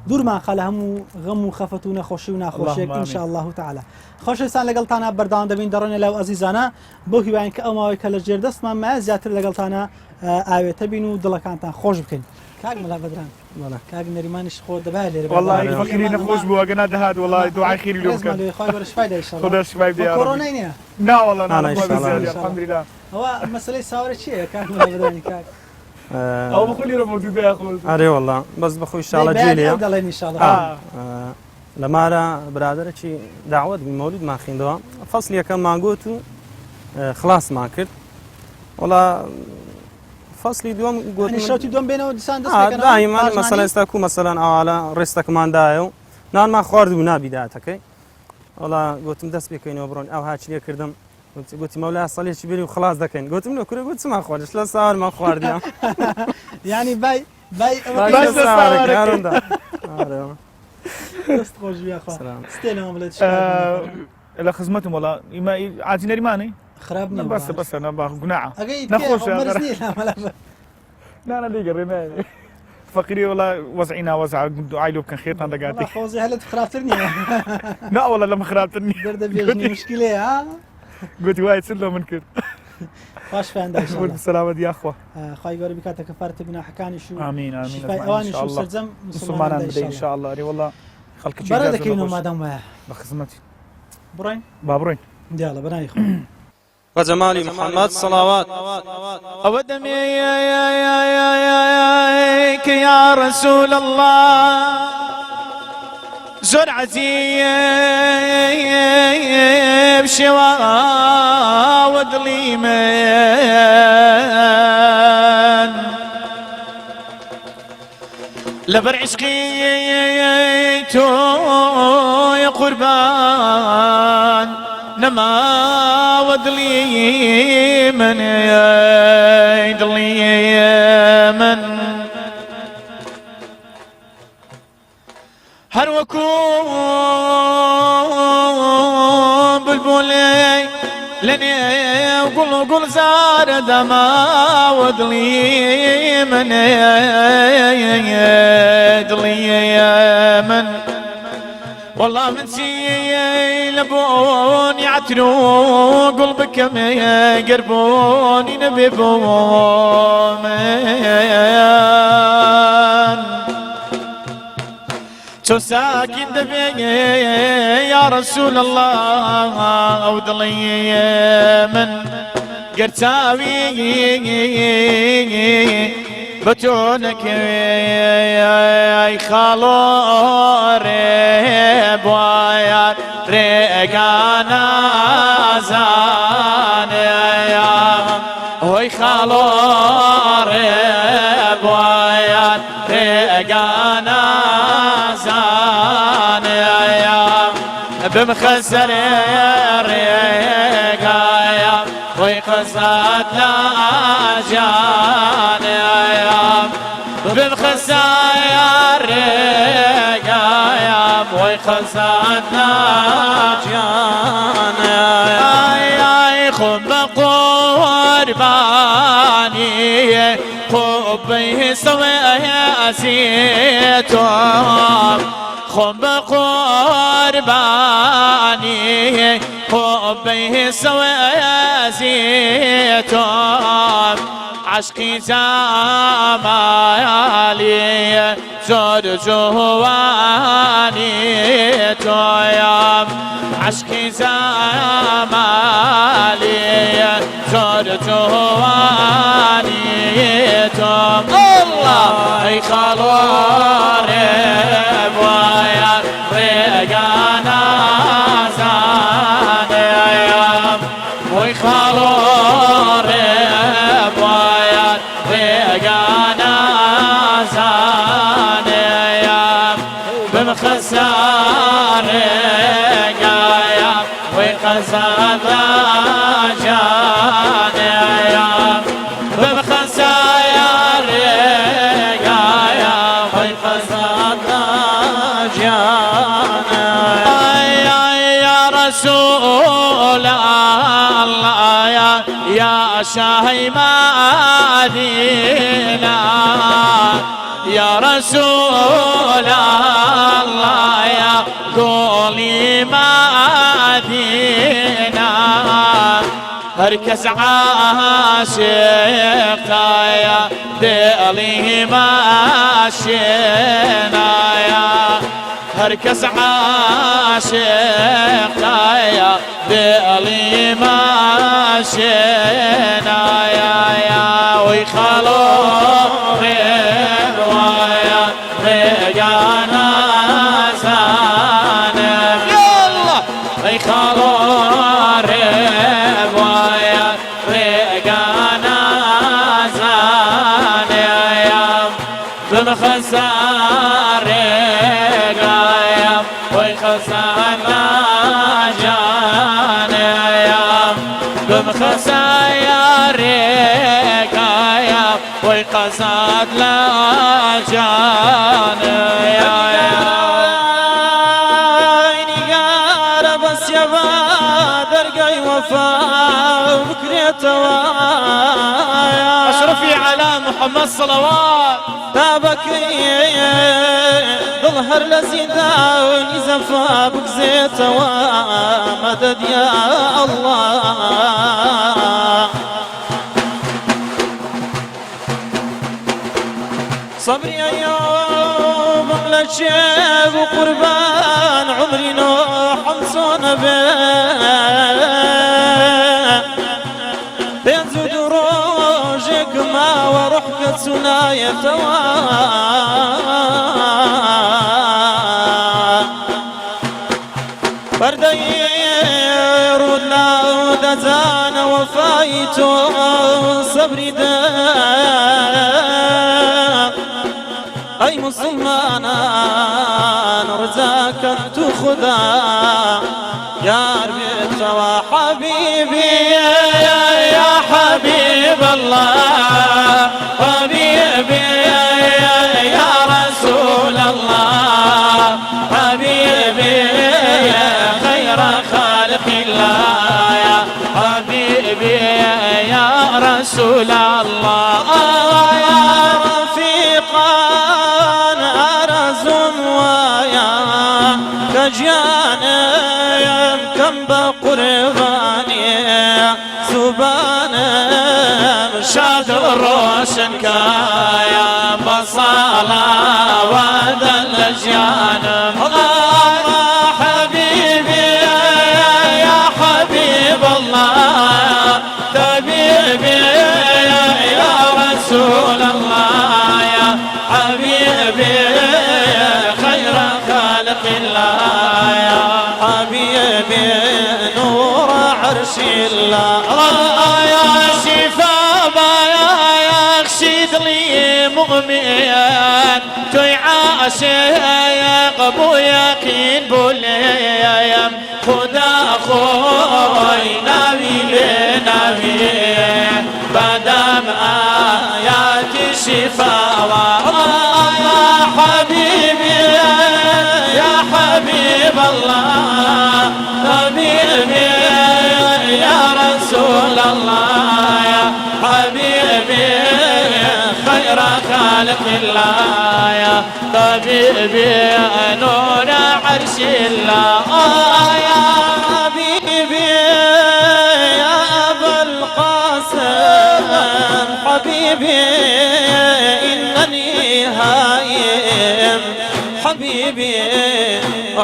دوورمان خە لە هەموو غەم و خەفەت و نەخۆشی و ناخۆشیێک ئینشاءالله تعالى خۆشەویستان لەگەڵتانە بەردەوام دەبین دەڕۆنە لەو ئەزیزانە بۆ هیوایین کە ئەو ماوەی کە لە ژێر دەستمان مایە زیاتر لەگەڵتانە ئاوێتە بین و دڵەکانتان خۆش بکەین کاک مەلا بەدران کاک نەریمانیش خۆ دەبای لێرە والله فەقیری نەخۆش بوو ئەگەر نەدەهات والله دوعای خێری لێ بکەن خۆی گەورە شفای دە ئینشاءالله خدا شفای بدە کۆڕۆنای نییە نا والله نا الحمدلله ئەوە مەسەلەی ساوەرە چییە کاک مەلا بەدرانی کاک ئەو بخۆلی ڕە موجود بە خۆ ئەرێ والله بەس بەخۆی ئینشاءالله جێلێ دەڵێن ئینشاءالله لەمارە برادرێکی داوەت مەولودمان خوێندەوە فەسڵی یەکەم مانگۆت و خلاصمان کرد وڵا فەسلی دووەم ینی شەوتی دوم بێنەوە دیسان دەست دایمان مەسەلا ئێستا کو مەسەلەن ئاواڵە ڕێستەکماندایە و نانمان خواردبوو نابیداتەکەی وڵا گوتم دەست پێکەینەوە بڕۆن ئەو هاچلێ کردم گوتی مەولا سەڵێکی بێری و خلاص دەکەین گوتم لە کوورە گوت چما خواردش لە ساوارمان خواردیان ینی بای دەست خۆشویە ستێنەوە بڵێت لە خزمەتم وڵا ئاجینەریمانی خراپ نیە بەسە بەسە نەباخ گوناعە ئەگەی نەخۆشە مەلا نانە دیگەڕێنە فەقیری وڵا وەزعی ناوەزع دوعای لێ بکەن خێتان دەگاتی خۆزی هەلت خراپتر نییە ناوەڵە لەمە خراپتر نیە دەردەبێژنی مشکلەیە ها گوتی وای چ لە من کرد باش فێندا سەلامەت یاخوا خی گەورە بکاتە کەفارەتە گوناحەکانیش و ئامین ئامین شیفای ئەوانیش و سەرجەم مسلمانان بدەین ئینشاءالله ئەرێ وەڵا خەڵکی بەرە دەکەینەوە مادام وایە بە خزمەتی بڕۆین با بڕۆین دیاڵە بەناوی خۆ وجمال محمد صلوات أودمي يا رسول الله زر عزيب شوا وظليمن لبر عشقي تو يا قربان نما ودلي من يدلي من هر وكوب بالبولي لني وقل زار دما ودلي من يدلي من والله من لبون يعتروا قلبك ما قربوني نبيبون شو ساكن دبي يا رسول الله أو ضلي من قرتاوي بتونك يا خالو ريب ويا ريقانا زان يا هوي خالو ريب ويا ريقانا زان يا بمخسر ريقايا ويقصد لا جان بمخسايا رقايا ويخسدنا جان يا خب قرباني خبه سواسيتم خب قرباني خبه سواسيتم عشقي زمالي زود جواني تويام عشقي زمالي زود جواني توم الله يخلوني بويا ريقانا زاني يام ويخلوني ريقانا زانيا بمخسار ريقايا ويقصد جانيا بمخسار ريقايا ويقصد جانيا يا رسول الله يا شاهي مدينة يا رسول الله يا قولي مدينة هركز عاشق يا دلي ماشينا يا هركز عاشق يا دلي ماشينا يا ويخلو روايا ريقانا زانب يلا ويخلو روايا قصاد لا جانيا قم خسايا ريقايا وقصاد لا جانيا بس يا درقاي وفا بكريته أشرفي على محمد صلوات بابكي ظهر لزيدان زفا بك زيته ومدد يا الله صبري أيوب للشيب وقربان عمري نوح حمصون بين زود روجك ما وروحك سنايا توا فردي رودنا ودزان وفايتو صبري دا أي مسلمانا رزاك أنت خدا يا ربي وحبيبي يا حبيب الله حبيبي يا رسول الله حبيبي يا خير خالق الله يا حبيبي يا رسول الله يا رفيقا أرز ويا كجانا كم بقرباني سبانا شاد الروشن كايا بصالة ودل جانم الله حبيبي يا حبيب الله طبيبي يا رسول الله يا حبيبي خير خالق الله يا حبيبي نور عرش الله يا شفاء يا خشيد لي مؤمن توي عاشق ابو يقين بوليم خدا خوي نبي نبي بدم آيات شفاء يا حبيبي يا حبيب الله حبيبي يا رسول الله يا حبيبي خير خالق الله يا طبيبي نور عرش الله يا حبيبي يا أبا القاسم حبيبي إنني هايم حبيبي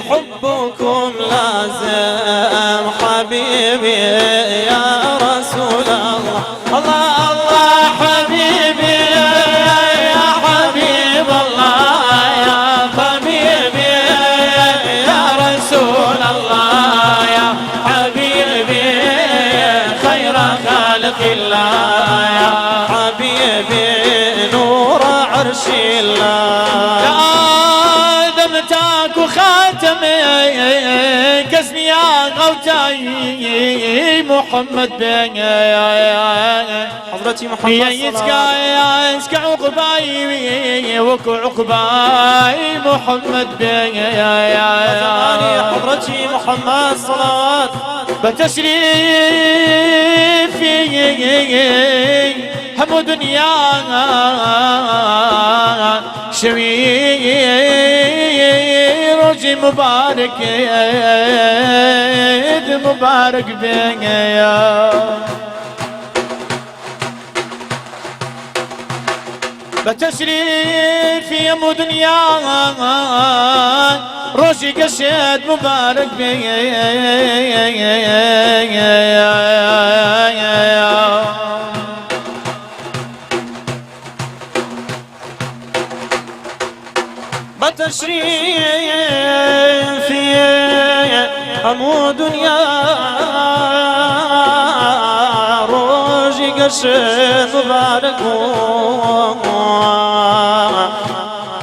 حبكم لازم حبيبي يا رسول الله الله الله حبيبي يا حبيب الله يا حبيبي يا رسول الله يا حبيبي خير خالق الله يا حبيبي نور عرش الله يا دمتك وخاتمي كسني يا غوتاي محمد بن حضرتي محمد يسكع عقباي وكو عقباي محمد بن حضرتي محمد صلوات بتشريفي هم دنيا شوير رجي مبارك مبارك بين بتشريف يا مو دنيا روشي قشد مبارك بين بتشريفي أمو دنيا روجي قشد مبارك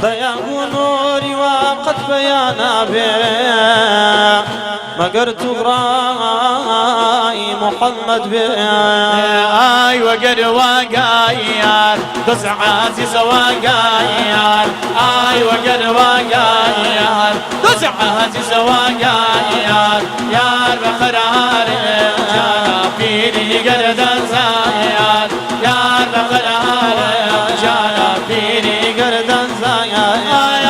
بيان نوري وقد بيانا بين اگر تو غراي محمد بي آي وقر وقايار دس عزيز وقايار آي وقر وقايار دس عزيز وقايار يار بقرار جانا فيني قرد الزايار يار بقرار جانا فيني قرد الزايار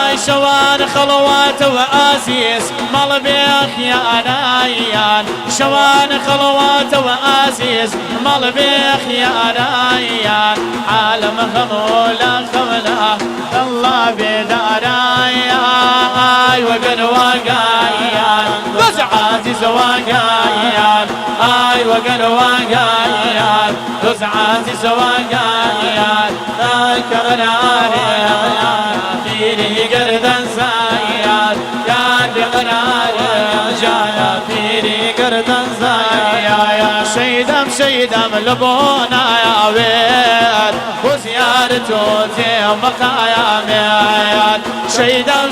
آي شوان خلوات وآسيس مال بيخ يا نايان شوان خلوات وآسيس مال بيخ يا نايان عالم خمولا خملا الله بدارايان وقن وقايان بس عزيز وقايان آي وقن وقايان بس عزيز وقايان ذاك غناريان فيني قردا زايان يا بقرار جانا فيني قردا زايان شيدم لبونا يا ويل وزيارته زي مقايا ميال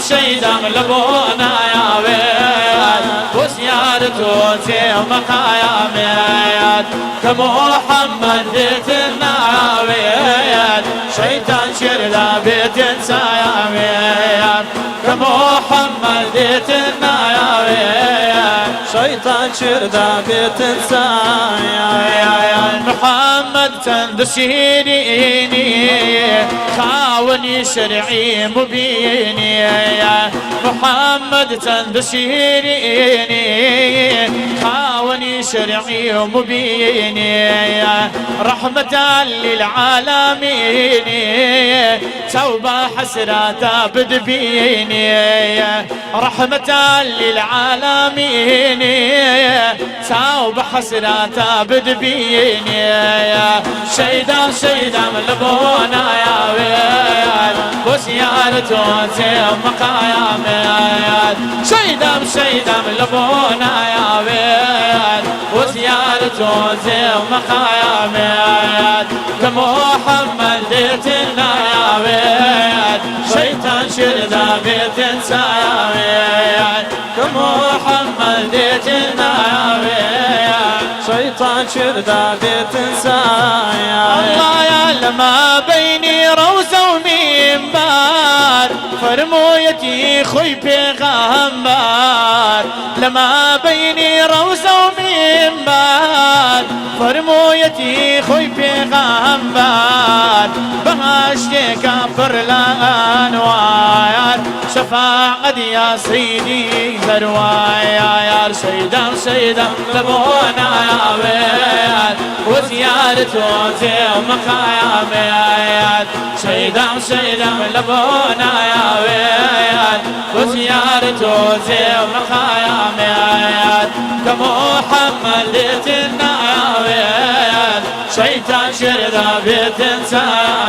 شيدم لبونا يا ويل وزيارته زي مقايا ميال كمحمد بيتنا يا ويل شيطان شردا بيتنسى يا ويل كمحمد بيتنا يا ويل شيطان شردا بتنسى يا محمد تندشيني خاوني شرعي مبيني يا محمد تندشيني خاوني شرعي مبيني يا رحمة للعالمين توبة حسرات بدبيني يا رحمة للعالمين توبة حسرات بدبيني يا شيدم لبونا يا ويل وزيارته زي مقايا ميال شيدم لبونا يا ويل وزيارته زي مقايا ميال كمحمد ديتنا يا ويل شيطان شردا بيتنسى يا ويل كمحمد ديتنا يا ويل شيطان شردا بتنسى الله يا لما بيني روزة ومنبر فرمويتي خوي بيغمبر لما بيني روزة ومنبر فرمويتي خوي بيغمبر بهاشتي كفر الأنوار شفاعة يا سيدي ذروايا شيدم لبونا يا ويل وزيارته زي مقايا ميال شيدم لبونا يا ويل وزيارته زي مقايا ميال كمحمد ليتنا يا ويل شيطان شردا بتنسى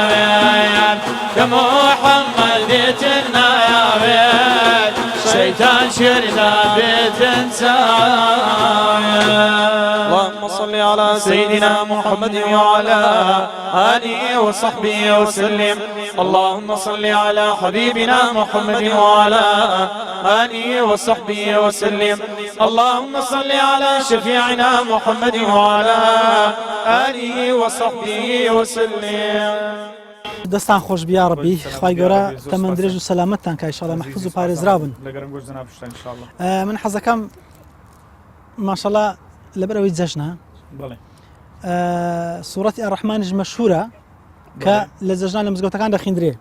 يا ويل كمحمد ليتنا يا ويل شيطان شردا بتنسى اللهم صل على سيدنا محمد وعلى آله وصحبه وسلم اللهم صل على حبيبنا محمد وعلى آله وصحبه وسلم اللهم صل على شفيعنا محمد وعلى آله وصحبه وسلم دەستان خۆش بیا ڕەبی خوای گەورە تەمەند درێژ و سەلامەتتان کە ئینشاڵڵا مەحفوظ و پارێزرا بن من حەزەکەم ماشەڵڵا لەبەر ئەوەی جەژنە سوورەتی ئەڕەحمانیش مەشهورە کە لە جەژنان لە مزگەوتەکان دەخیندرێ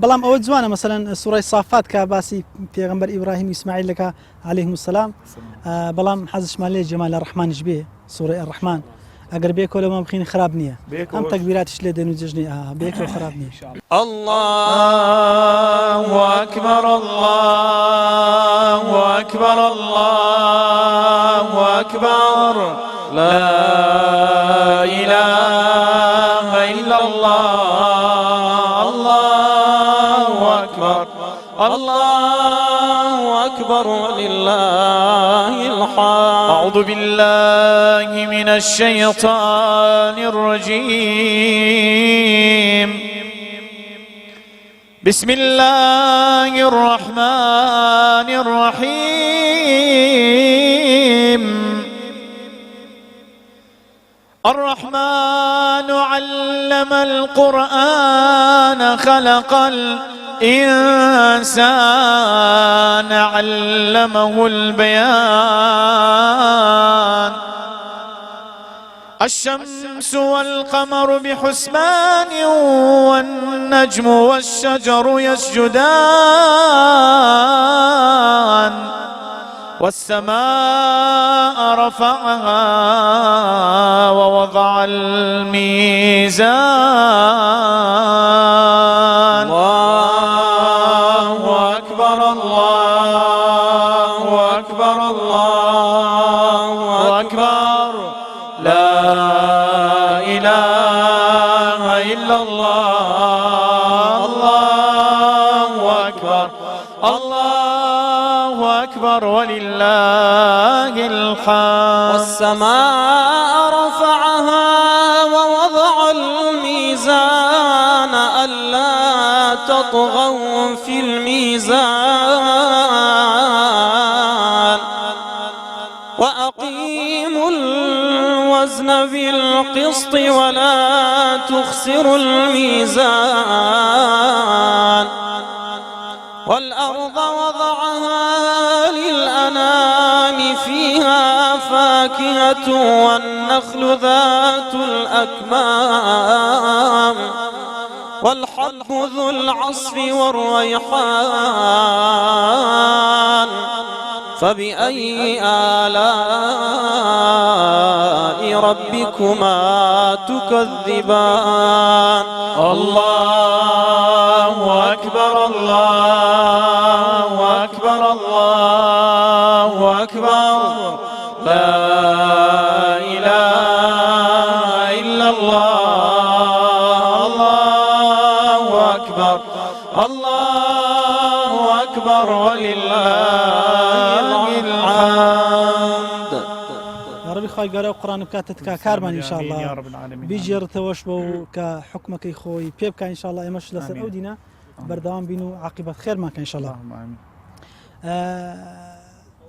بەڵام ئەوە جوانە مەسەلەن سوورەی سافات کە باسی پێغەمبەر ئیبراهیم ئیسماعیلەکە عەلەیهیمو سەلام بەڵام حەزشمان لێ جەمالە ڕەحمانیش بێ سوورەی ئەڕەحمان ئەگەر بێکەوە لەمە بخین خراپ نییە ئەم تەکبیراتیش لێ دێن و جژنی بێکەوە خراپ نییە الله أكبر الله أكبر الله أكبر لا إله إلا الله الله أكبر الله أكبر ولله الحمد أعوذ بالله من الشيطان الرجيم بسم الله الرحمن الرحيم الرحمن علم القرآن خلق الإنسان علمه البيان الشمس والقمر بحسبان والنجم والشجر يسجدان والسماء رفعها ووضع الميزان الله أكبر الله أكبر الله أكبر لا إله إلا الله الله أكبر الله أكبر ولله الحمد والسماء رفعها ووضع الميزان ألا تطغوا في الميزان وأقيموا الوزن بالقسط ولا تخسروا الميزان والأرض وضعها للأنام فيها فاكهة والنخل ذات الأكمام والحب ذو العصف والريحان فبأي آلاء ربكما تكذبان الله أكبر الله أكبر الله أكبر لا إله إلا الله الله أكبر الله أكبر ولله الحمد يا ربي خواهی گەورە و قڕان بکاتت کارمان ئینشاءالله يا رب العالمين بیجێڕتەوەش بەو کە حکومەکەی خۆی پێ بکە ئینشاءالله ئێمەش لەسەر ئەو دینە بەردەوام بین و عاقبەت خێرمان کە ئینشاءالله. اللهم آمين.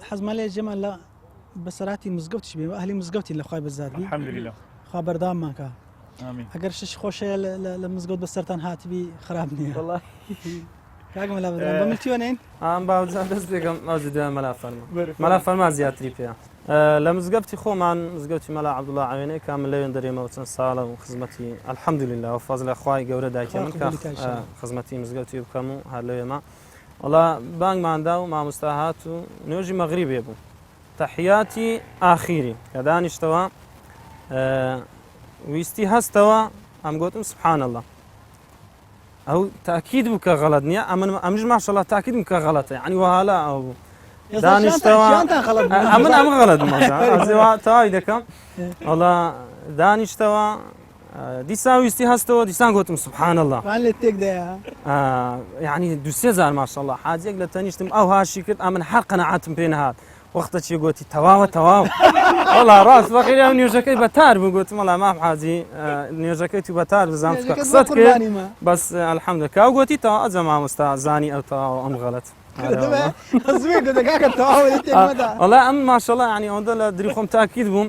حەزمان لێ جێمان لە بەسەراتی مزگەوتیش بێ ئەهلی مزگەوتی لە خوای بەزادبی الحمد لله خوا بەردەواممان کە آمين. ئەگەر شش خۆشەیە لە مزگەوت بەسەرتان هاتبی خراپ نییە کاگە مەلا بەدران بە ملتیوانین ئەم باوجان دەست دێکم ئەوجی دوێن مەلا فەرمە مەلا فەرما زیاتری پێە لە مزگەوتی خۆمان مزگەوتی مەلا عەبدوڵڵا عەوێنەی کامل لەوێن دەرێمەوە چەند ساڵە و خزمەتی الحەمدولله و فەزلە خوای گەورە دایکە من کە خزمەتی مزگەوتی بکەم و هەر لەوێمە وەڵا بانگماندا و مامۆستا هات و نوێژی مەغریبێ بوو تەحیاتی ئاخیری کە دانیشتەوە ویستی هەستەوە ئەم گوتم سبحان الله ئەو تاکید بوو کە غەڵەت نییە ئەمش ماشەڵڵا تاکید بوو کە غەڵەتە یعنی وهالا ئەو دانیشتەوە ئەمن غەڵەت تەواوی دەکەم وەڵا دانیشتەوە دیسان ویستی هەستەوە دیسان گوتم سبحان الله لێ تێکدایە یعنی دوسێ زار ماشەڵڵا حاجێک لە تەنیشتم ئەو هاشی کرد ئەمن هەر قەنەعاتم پێ نەهات وەختە چی گوتی تەواوە تەواو وەڵا ڕاست بەقیری ئەو نوێژەکەی بەتار بوو گوتم وەڵا مام حاجی نوێژەکەی تو بەتار بزانم کە قسەت کرد بەس الحەمدولله کاو گوتی تەوا ئەجە مامۆستا زانی ئەو تەواو ئەم غەڵەت والله ئەم ماشەڵڵا ینی ئەوەندە لە دری خۆم تاکید بووم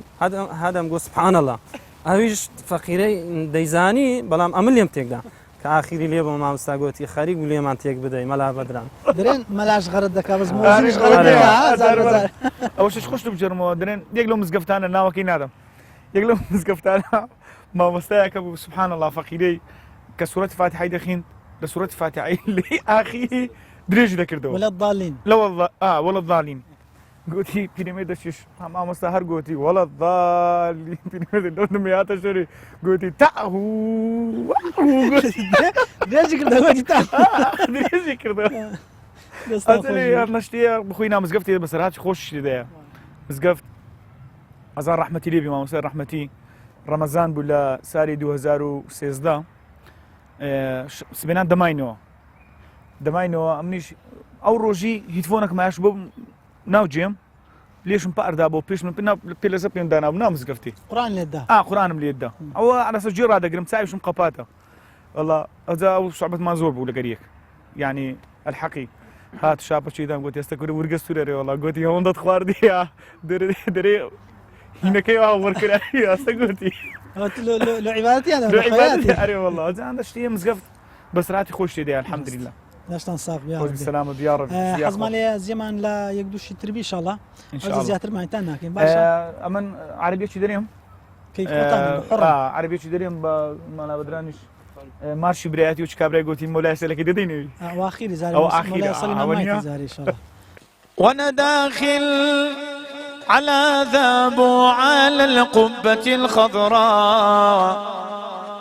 هەدەم گوت سبحان الله ئەویش فەقیرەی دەیزانی بەڵام ئەمن لێم تێکدا کە ئاخیری لێ بۆ مامۆستا گوتی خەریک بوو لێمان تێک بدەی مەلا بەدران درێن مەلاش غەرت دەکا بەس ئەوەش خۆش بجێڕمەوە درێن یەک لەو مزگەفتانە ناوەکەی نادەم یەک لەو مزگەفتانە مامۆستایەکە بوو سبحان الله فەقیرەی کە سوورەتی فاتحای دەخوێن لە سوورەتی فاتحای لێ ئاخیری درێژی دەکردەوە وەلە داڵین وەڵە داڵین گوتی پیرەمێ دەچێش مامۆستا هەر گوتی وەڵە داڵین پیرەمێ لەو دەمەیاتە شەرێ گوتی درێژی کردەوەی تا درێژی کردەوە هەر نەشتەیە بخۆی نامزگەفتی بەسەرهاتی خۆشی لێدایە مزگەفت ئەزار ڕەحمەتی لێبی مامۆستا ڕەحمەتی ڕەمەزان بوو لە ساری 2013 سبێنان دەماینەوە ئەمنیش ئەو ڕۆژی هیتفۆنێک مایش بۆ ناوجێم لێشم پاردا بۆ پێش پێ لەسەر پێم داناو نامزگەفتی قورآن لێدا قورآنم لێدا ئەوە ئەلەسە جێ ڕادەگرم چاویشم قەپاتە والله ئەجا ئەو سوعبەتمان زۆر بوو لەگەر یەک یعنی الحەقی هات شاپەچی دام گوتی ئێستا کوری ورگە سوورەرێ وەڵا گوتی هەوڵ دەت خواردیە دەرێ هینەکەی وا وەرکراوی ئەستە گوتی لو عبادتي انا ئەرێ والله جان دەشتی مزگەفت بەسراتی خۆش تێدای الحەمدلله داشتان ساق يا خۆش ربي سلامە بیاڕ حزمان لي زمان لا يقدوش تربي ان شاء الله ان شاء الله زياتر ما انتان لكن باشا ئەمن عربیەکی دەرێم كيف قطعني حر عربیەکی دەرێم بە مالا بەدرانیش مارشی برایەتی و چ کابرای گوتی مۆلای سەلەکەی دەدەینەوی واخيري زاري أو آخر مولاي صلي ما عونيا. مايت زاري ان شاء الله وانا داخل على ذاب على القبة الخضراء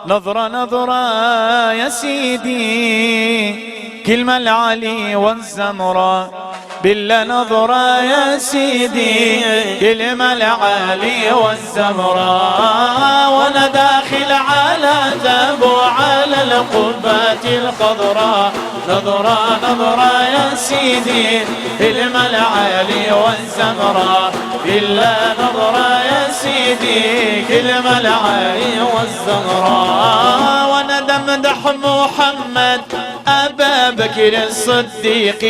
نظرة نظرة يا سيدي كلمة العلي والزمرة بالله نظرة يا سيدي كلمة العلي والزمرة وانا داخل على ذاب على القبة الخضراء نظرة نظرة يا سيدي كلمة العلي والزمرة بالله نظرة يا سيدي كلمة العلي والزمرة وانا دمدح محمد أبا بكر الصديق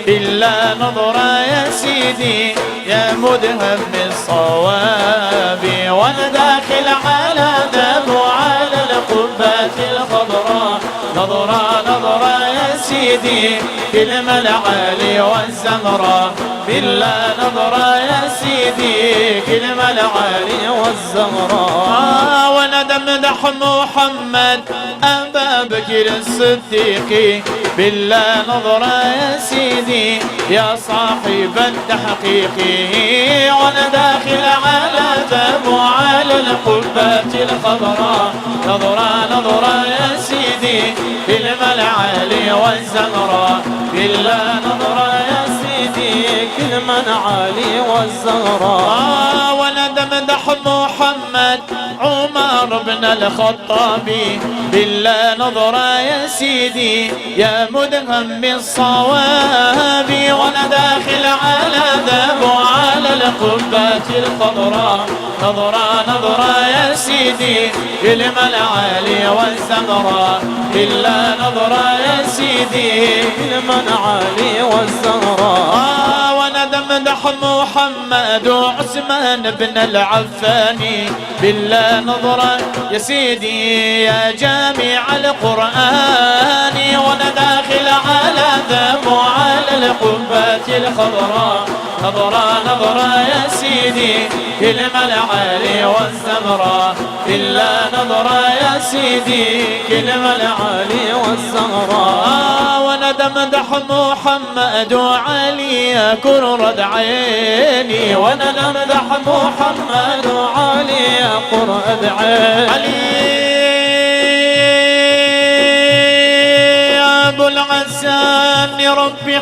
إلا نظرة يا سيدي يا مدهم بالصواب وانا داخل على ذاب على القبة الخضراء نظرة نظرة يا سيدي كلمة العلي والزمرة بالله نظرة يا سيدي كلمة العلي والزمرة وانا دمدح محمد أبا بكر الصديق بالله نظرة يا سيدي يا صاحب التحقيق وانا داخل على ذاب على القبة الخضراء نظرة نظرة يا سيدي كلمة العلي والزمرة بالله نظرة يا سيدي كلمة العلي والزمرة وانا دمدح محمد عمر بن الخطاب بالله نظرة يا سيدي يا مدهم بالصواب وانا داخل على ذاب على القبة الخضراء نظرة نظرة يا سيدي كلمة العلي والزمرة بالله نظرة يا سيدي كلمة العلي والزمرة وانا دمدح محمد وعثمان بن العفاني بالله نظرة يا سيدي يا جامع القرآن وانا داخل على ذاب على القبة الخضراء نظرة نظرة يا سيدي كلمة العلي والزمرة بالله نظرة يا سيدي كلمة العلي والزمرة وانا دمدح محمد وعلي كرد عيني وانا دمدح محمد وعلي كرد عيني علي يا ابو العسان ربي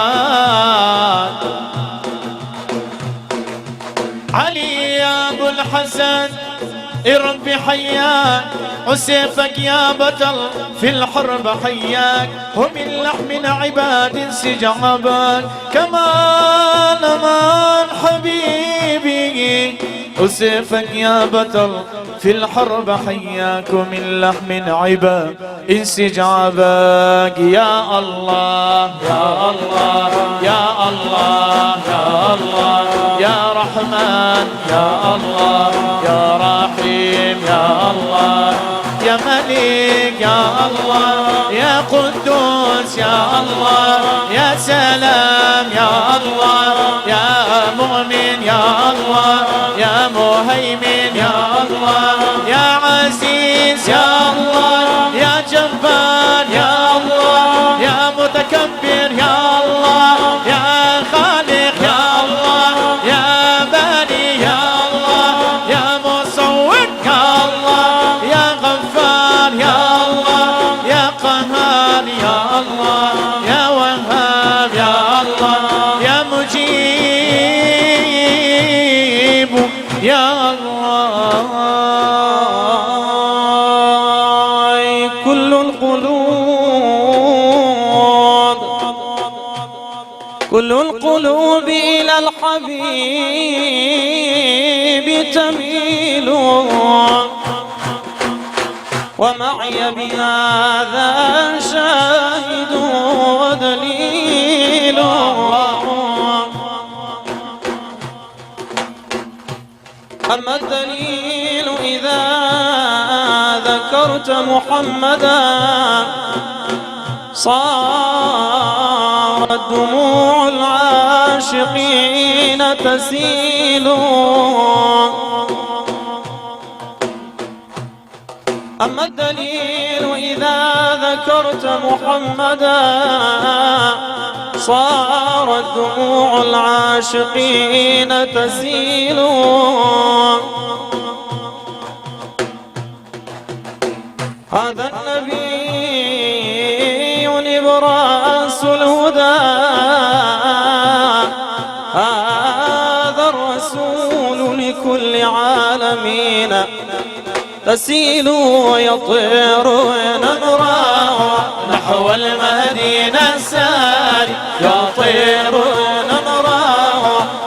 حياك علي يا ابو الحسن ربي حياك وسيفك يا بطل في الحرب حياك ومن لحم عباد سجعبك كمان امان حبيبي وسيفك يا بطل في الحرب حياك ومن لحم عباد انسجابك يا الله يا الله يا الله يا الله يا رحمن يا الله يا رحيم يا الله يا ملك يا الله يا قدوس يا الله يا سلام يا الله يا مؤمن يا الله يا مهيمن يا الله يا عزيز يا الله يا جبار يا الله يا متكبر يا الله يا خالق يا الله يا باري يا الله يا مصور يا الله يا غفار يا الله يا قهار يا الله يا وهاب يا الله يا مجيب يا الله كل القلوب إلى الحبيب تميل ومعي بهذا شاهد ودليل أما الدليل إذا ذكرت محمدا صارت دموع العاشقين تسيل. أما الدليل إذا ذكرت محمدا صارت دموع العاشقين تسيل. هذا النبي نبراس الهدى، هذا الرسول لكل عالمين تسيل ويطير ونمرا نحو المدينة الساري، يطير ونمرا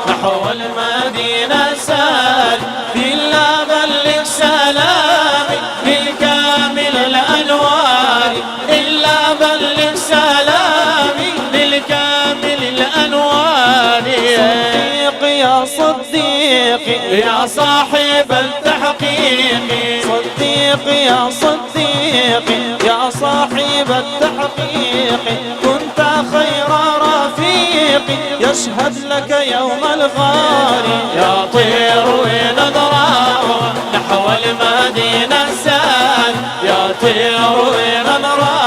نحو المدينة الساري. إلا بلغ سلامي للكامل الأنوار، إلا بلغ سلامي للكامل الأنوار. صديق يا صديق يا صاحب التحقيق، صديق يا صديق يا صاحب التحقيق. كنت خير رفيق يشهد لك يوم الغار، يطير ونظرا نحو المدينة السال، يطير ونظرا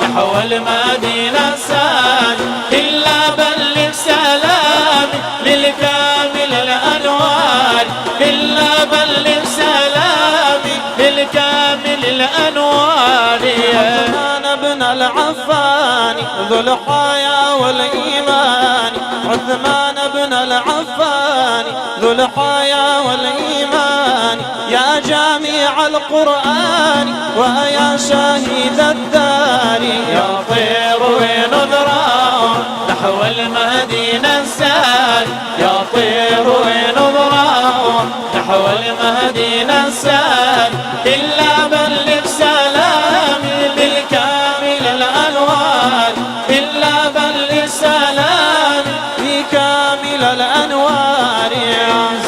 نحو المدينة السال. إلا بلغ سلامي للكامل الأنوار، إلا بلغ سلامي للكامل الأنوار. عثمان بن العفان ذو الحياة والإيمان، عثمان بن العفان ذو الحياة والإيمان. يا جامع القرآن ويا شاهد الدار، يطير ونظرا نحو المدينة السال، يطير ونظرا نحو المدينة السال. إلا بلغ سلامي للكامل الأنوار، إلا بلغ سلامي لكامل الأنوار.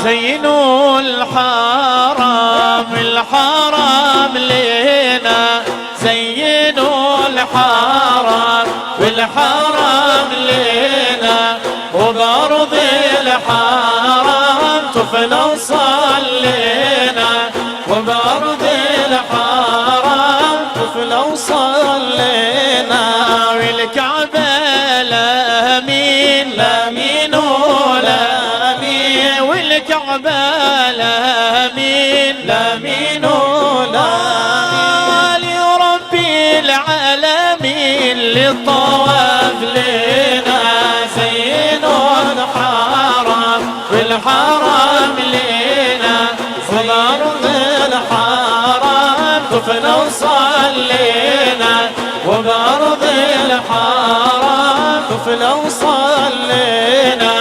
زينوا الحرام الحرام لنا، زينوا الحرام والحرام لنا، وبأرض الحرام طفنا وصلينا، وبأرض الحرام طفنا وصلينا. والكعبة لامين لامين ولامين، والكعبة لامين لامين ولامين. لربي العالمين للطواف لنا، زينوا الحرام والحرام لنا، وبأرض الحرام طفنا وصلينا، وبأرض الحرام طفنا وصلينا.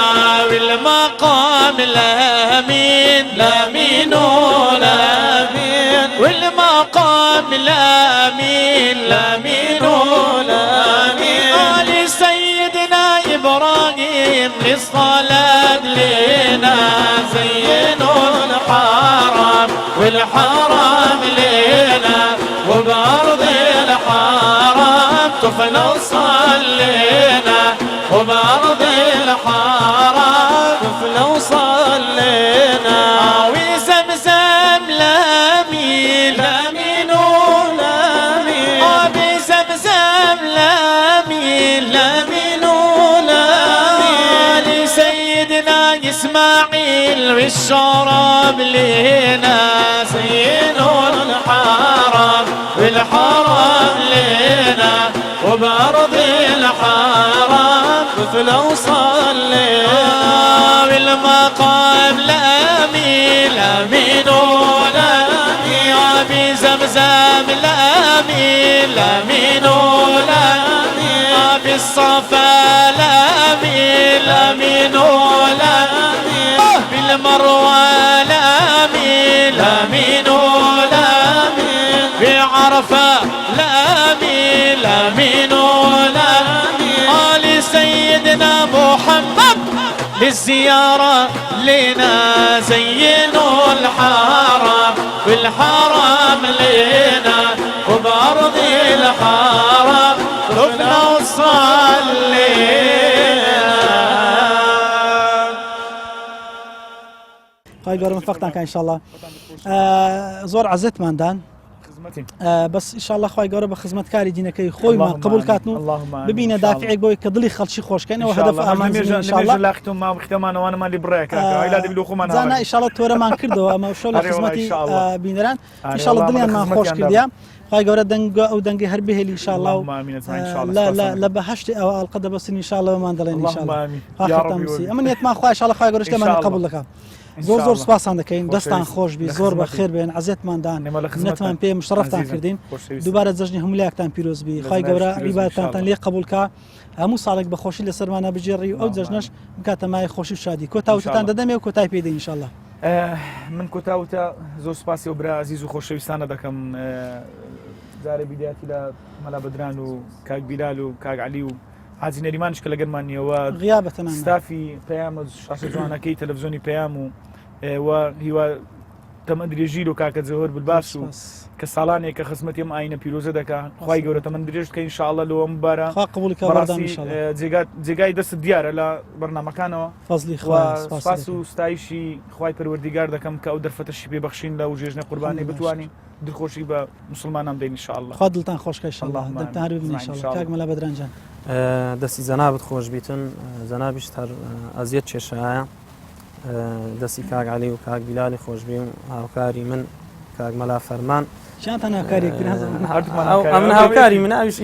والمقام لامين لامين ولامين، والمقام لامين لامين ولامين. آل سيدنا إبراهيم للصلاة لنا، زينوا الحرام والحرام لنا، وبأرض الحرام طفنا وصلينا، وبأرض الحرام طفنا وصلينا. وزمزم لامين لامين ولامين، وبزمزم لامين لامين ولامين. لسيدنا إسماعيل والشراب لنا، زينوا الحرام والحرام لنا، وبأرض الحرام طفنا وصلينا. بالمقام لامين لامين ولامين، بزمزم لامين لامين ولامين، بالصفا لامين لامين ولامين، بالمروة لامين لامين ولامين، بعرفة لامين لامين ولامين. آل سيدنا محمد للزيارة لنا زينوا الحرم والحرم لنا وبأرض الحرم ركنا وصلينا. خواهی گەورە مفەقتان کە ئینشاءالله زۆر عەزتماندان بەس ئینشاءالله خواهی گەورە بە خزمەتکاری دینەکەی خۆیمان قبول کاتن و ببینە دافعێک بۆی کە دڵی خەڵکی خۆشکەنەوە هەدەف ئامانجی ئینشاءالله زانە ئینشاءالله تۆرەمان کردەوە ئەمە شەو لە خزمەتی بینەران ئینشاءالله دڵیانمان خۆش کردیان خواهی گەورە ئەو دەنگی هەر بهێلی ئینشاءالله و لە بەهەشتی ئەوە ئەڵقە دەبەستین ئینشاءالله ومان دەڵێن ئینشاءالله ئەمە نیەتمان خوا ئینشاءالله خواهی گەورە شتێمانی قبول دەکات. زۆر زۆر سپاسان دەکەین دەستان خۆش بی زۆر بە خێر بێن عەزێتماندان نەتمان پێ مشرەفتان کردین دووبارە جەژنی هەموو پیرۆز بی خی گەورە عیبادەتتان لێ قبولکە هەموو ساڵێک بە خۆشی لەسەرمانە بژێڕی و ئەو جەژنەش بکاتە مای خۆشی و شادی کۆتاوتتان دەدەمێ و کۆتای پێدەین ئینشاءالله. من کۆتاوتە زۆر سپاسی و برا عزیز و خۆشەویستانە دەکەم جارێ بیداتی لە مەلا بەدران و کاک بیلال و کاک عەلی و حاجی نەریمانش کە لەگەڵمانیەوە غیابەتەمان ستافی پەیام شاشە جوانەکەی تەلەڤیزۆنی پەیام و هیوا تەمەند درێژیر و کاکە جەوهەر بولباش و کە ساڵانێک کە خزمەتی ئەم ئاینە پیرۆزە دەکات خی گەورە تەمەند درێژ بکەین ئینشاءالله لەوە مبارە جێگای دەست دیارە لە بەرنامەکانەوە سپاس و ستایشی خی پەروەردیگار دەکەم کە ئەو دەرفەتەشی پێبەخشین لە و ژێژنە قوربانی بتوانین دڵخۆشی بە مسلمانان دەین ئینشاءالله. خوا دڵتان خۆشکە ئینشاءالله دەتان هەر ببینین ئینشاءالله. کاک مەلا بەدران جان دەستی زەنابت خۆش بیتن زەنابیش هەر ئەزیەت کێشایە دەستی کاک عەلی و کاک بیلالی خۆشبی و هاوکاری من کاک مەلا فەرمان چیانتان هاوکاریەکتر ئەم هاوکاری من ئاویش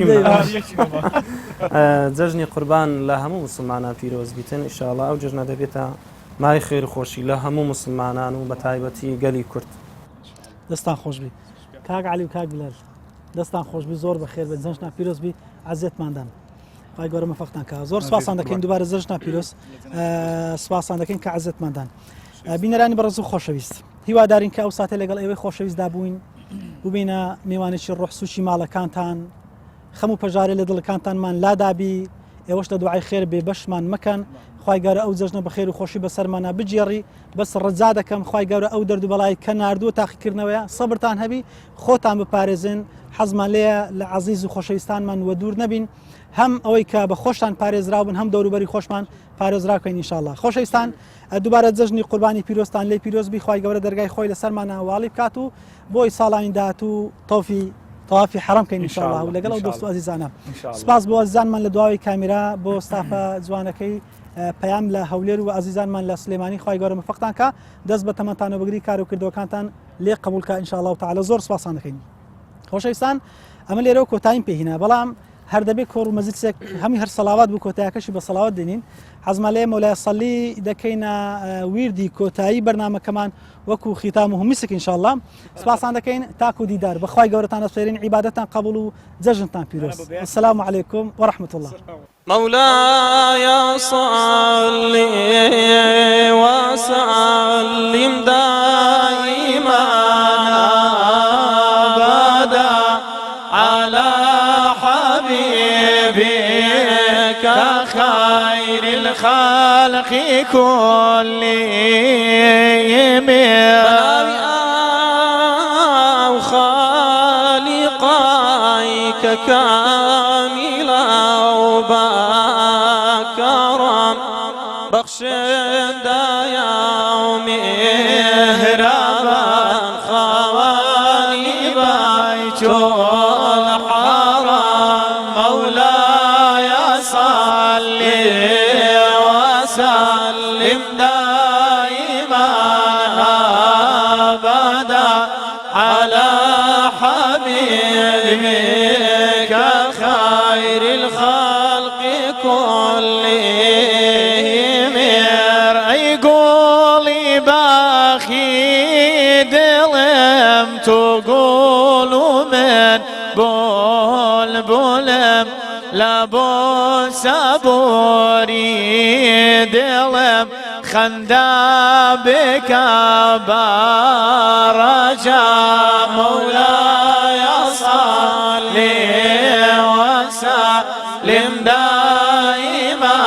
جەژنی قوربان لە هەموو مسلمانان پیرۆز بیتن ئینشاءالله ئەو جەژنە دەبێتە مای خێر خۆشی لە هەموو مسلمانان و بە تایبەتی گەلی کورد. دەستان خۆش بی کاک عەلی و کاک بیلال دەستان خۆش بی زۆر بەخێر بێت جەژنە پیرۆز بی عەزێتماندان خی گەورە مەفەقتان کە زۆر سپاسان دەکەین دووبارە جەژنە پیرۆز سپاسان دەکەین کە عەزێتماندان. بینەرانی بەڕێز و خۆشەویست هیوادارین کە ئەو ساتێ لەگەڵ ئێوەی خۆشەویستدا بووین ببینە میوانێکی ڕۆحسوشی ماڵەکانتان خەم و پەژارێ لە دڵەکانتانمان لادابی ئێوەش لە دوعای خێر بێ بەشمان مەکەن خی گەورە ئەو جەژنە بە خێر و خۆشی بەسەرمانە بجێڕی بەس ڕەجا دەکەم خی گەورە ئەو دەرد و بەڵای کە ناردووە تاقیکردنەوەیە سەبرتان هەبی خۆتان بپارێزن حەزمان لێیە لە عەزیز و خۆشەویستانمان وە دوور نەبین هەم ئەوەی کە بە خۆشتان پارێزراو بن هەم دەوروبەری خۆشمان پارێزراکەین ئینشاءالله. خۆشەویستان دووبارە جەژنی قوربانی پیرۆستان لێ پیرۆزبی خی گەورە دەرگای خۆی لەسەرمانە واڵی بکات و بۆی ساڵاوین داهات و تەوافی حرام کەین ئینشاءالله و لەگەڵ ئەو دۆست و عەزیزانە. سپاس بۆ عەزیزانمان لە دواوی کامیرا بۆ ستافە جوانەکەی پەیام لە هەولێر و عەزیزانمان لە سلێمانی خی گەورە مەفەقتان کە دەست بە تەمەتانەوە بگری کار و کردەوەکانتان لێ قبولکە ئینشاءالله تعالی زۆر سپاسان دەکەین. خۆشەویستان ئەمە لێرەوە کۆتاییم پێهینە بەڵام هەر دەبێت کۆڕ و مەزیدێک هەمی هەر سەڵاوات بوو کۆتایەکەشی بە سەڵاوات دێنین حەزمان لێ مەولای سەڵی دەکەینە ویردی کۆتایی بەرنامەکەمان وەکو ختام و هەمیسک ئینشاءالله. سپاسان دەکەین تاکو دیدار بەخوای گەورەتان دەسپێرین عیبادەتان قبول و جەژنتان پیرۆز. السلام علیکم ورحمة الله. مولاي صل وسلم دائما أبدا على حبيبك خير الخلق كلهم أو خالقيك كاملا وبكرم بخشد يوم هربا خواني بيت الحرام مولاي صل وسلم دائما أبدا على حبيبك خير الخلق كلهم يقولي باخي دلم تقول من بلبلم لبول سبوري دلم خندابك برجا مولاي صل وسلم دائما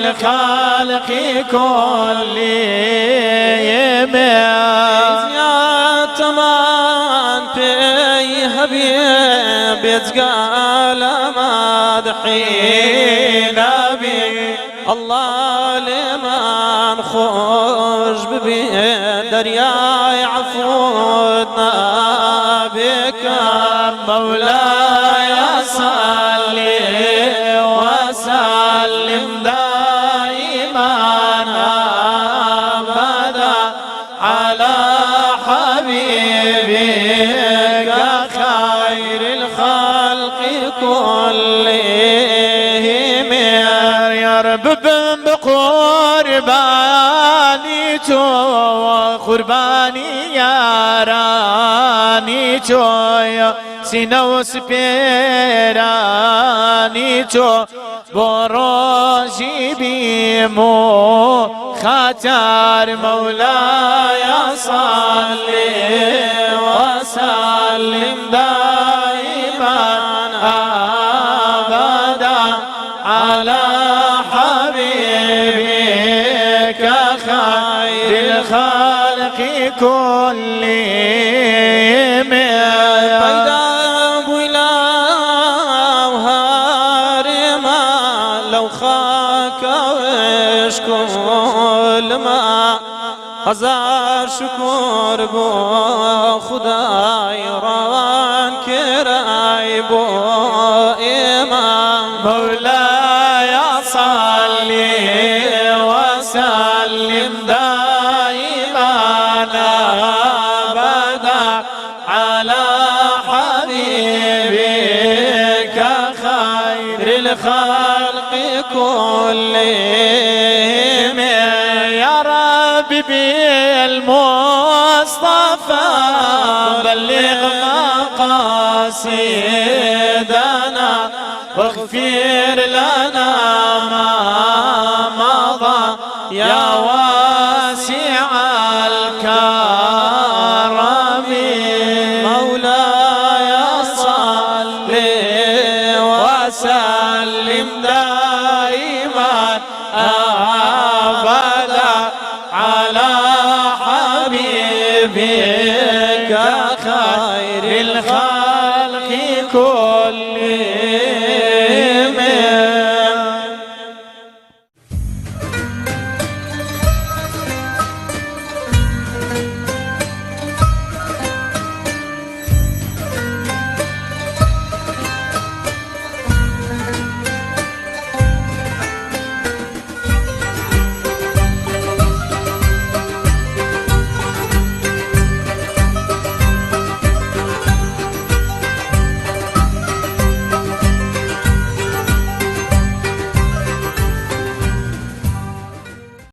الخالق كلهم يا تمان فيه حبيب يتقال مدحين نبي الله لمن خوش ببي دريا عفونا بك مولاي صل وسلم دائما ابدا على حبيبك خير الخلق كلهم يا رب بقرباني تو قرباني يا راني تو سينو سبيراني تو بروجي بيمو خاطر مولاي صل وسلم دائما ابدا على حبيبك خير الخلق كلهم بيدا بولا وهارما لو خاك وشكول ما هزار شكر بو خداي ران كراي بو إمام مولاي صل وسلم دائما ابدا على حبيبك خير الخلق كلهم يا ربي بالمصطفى بلغ مقاصدنا واغفر لنا ما مضى يا واسع الكرم مولاي صل وسلم دائما ابدا على حبيبك خير الخلق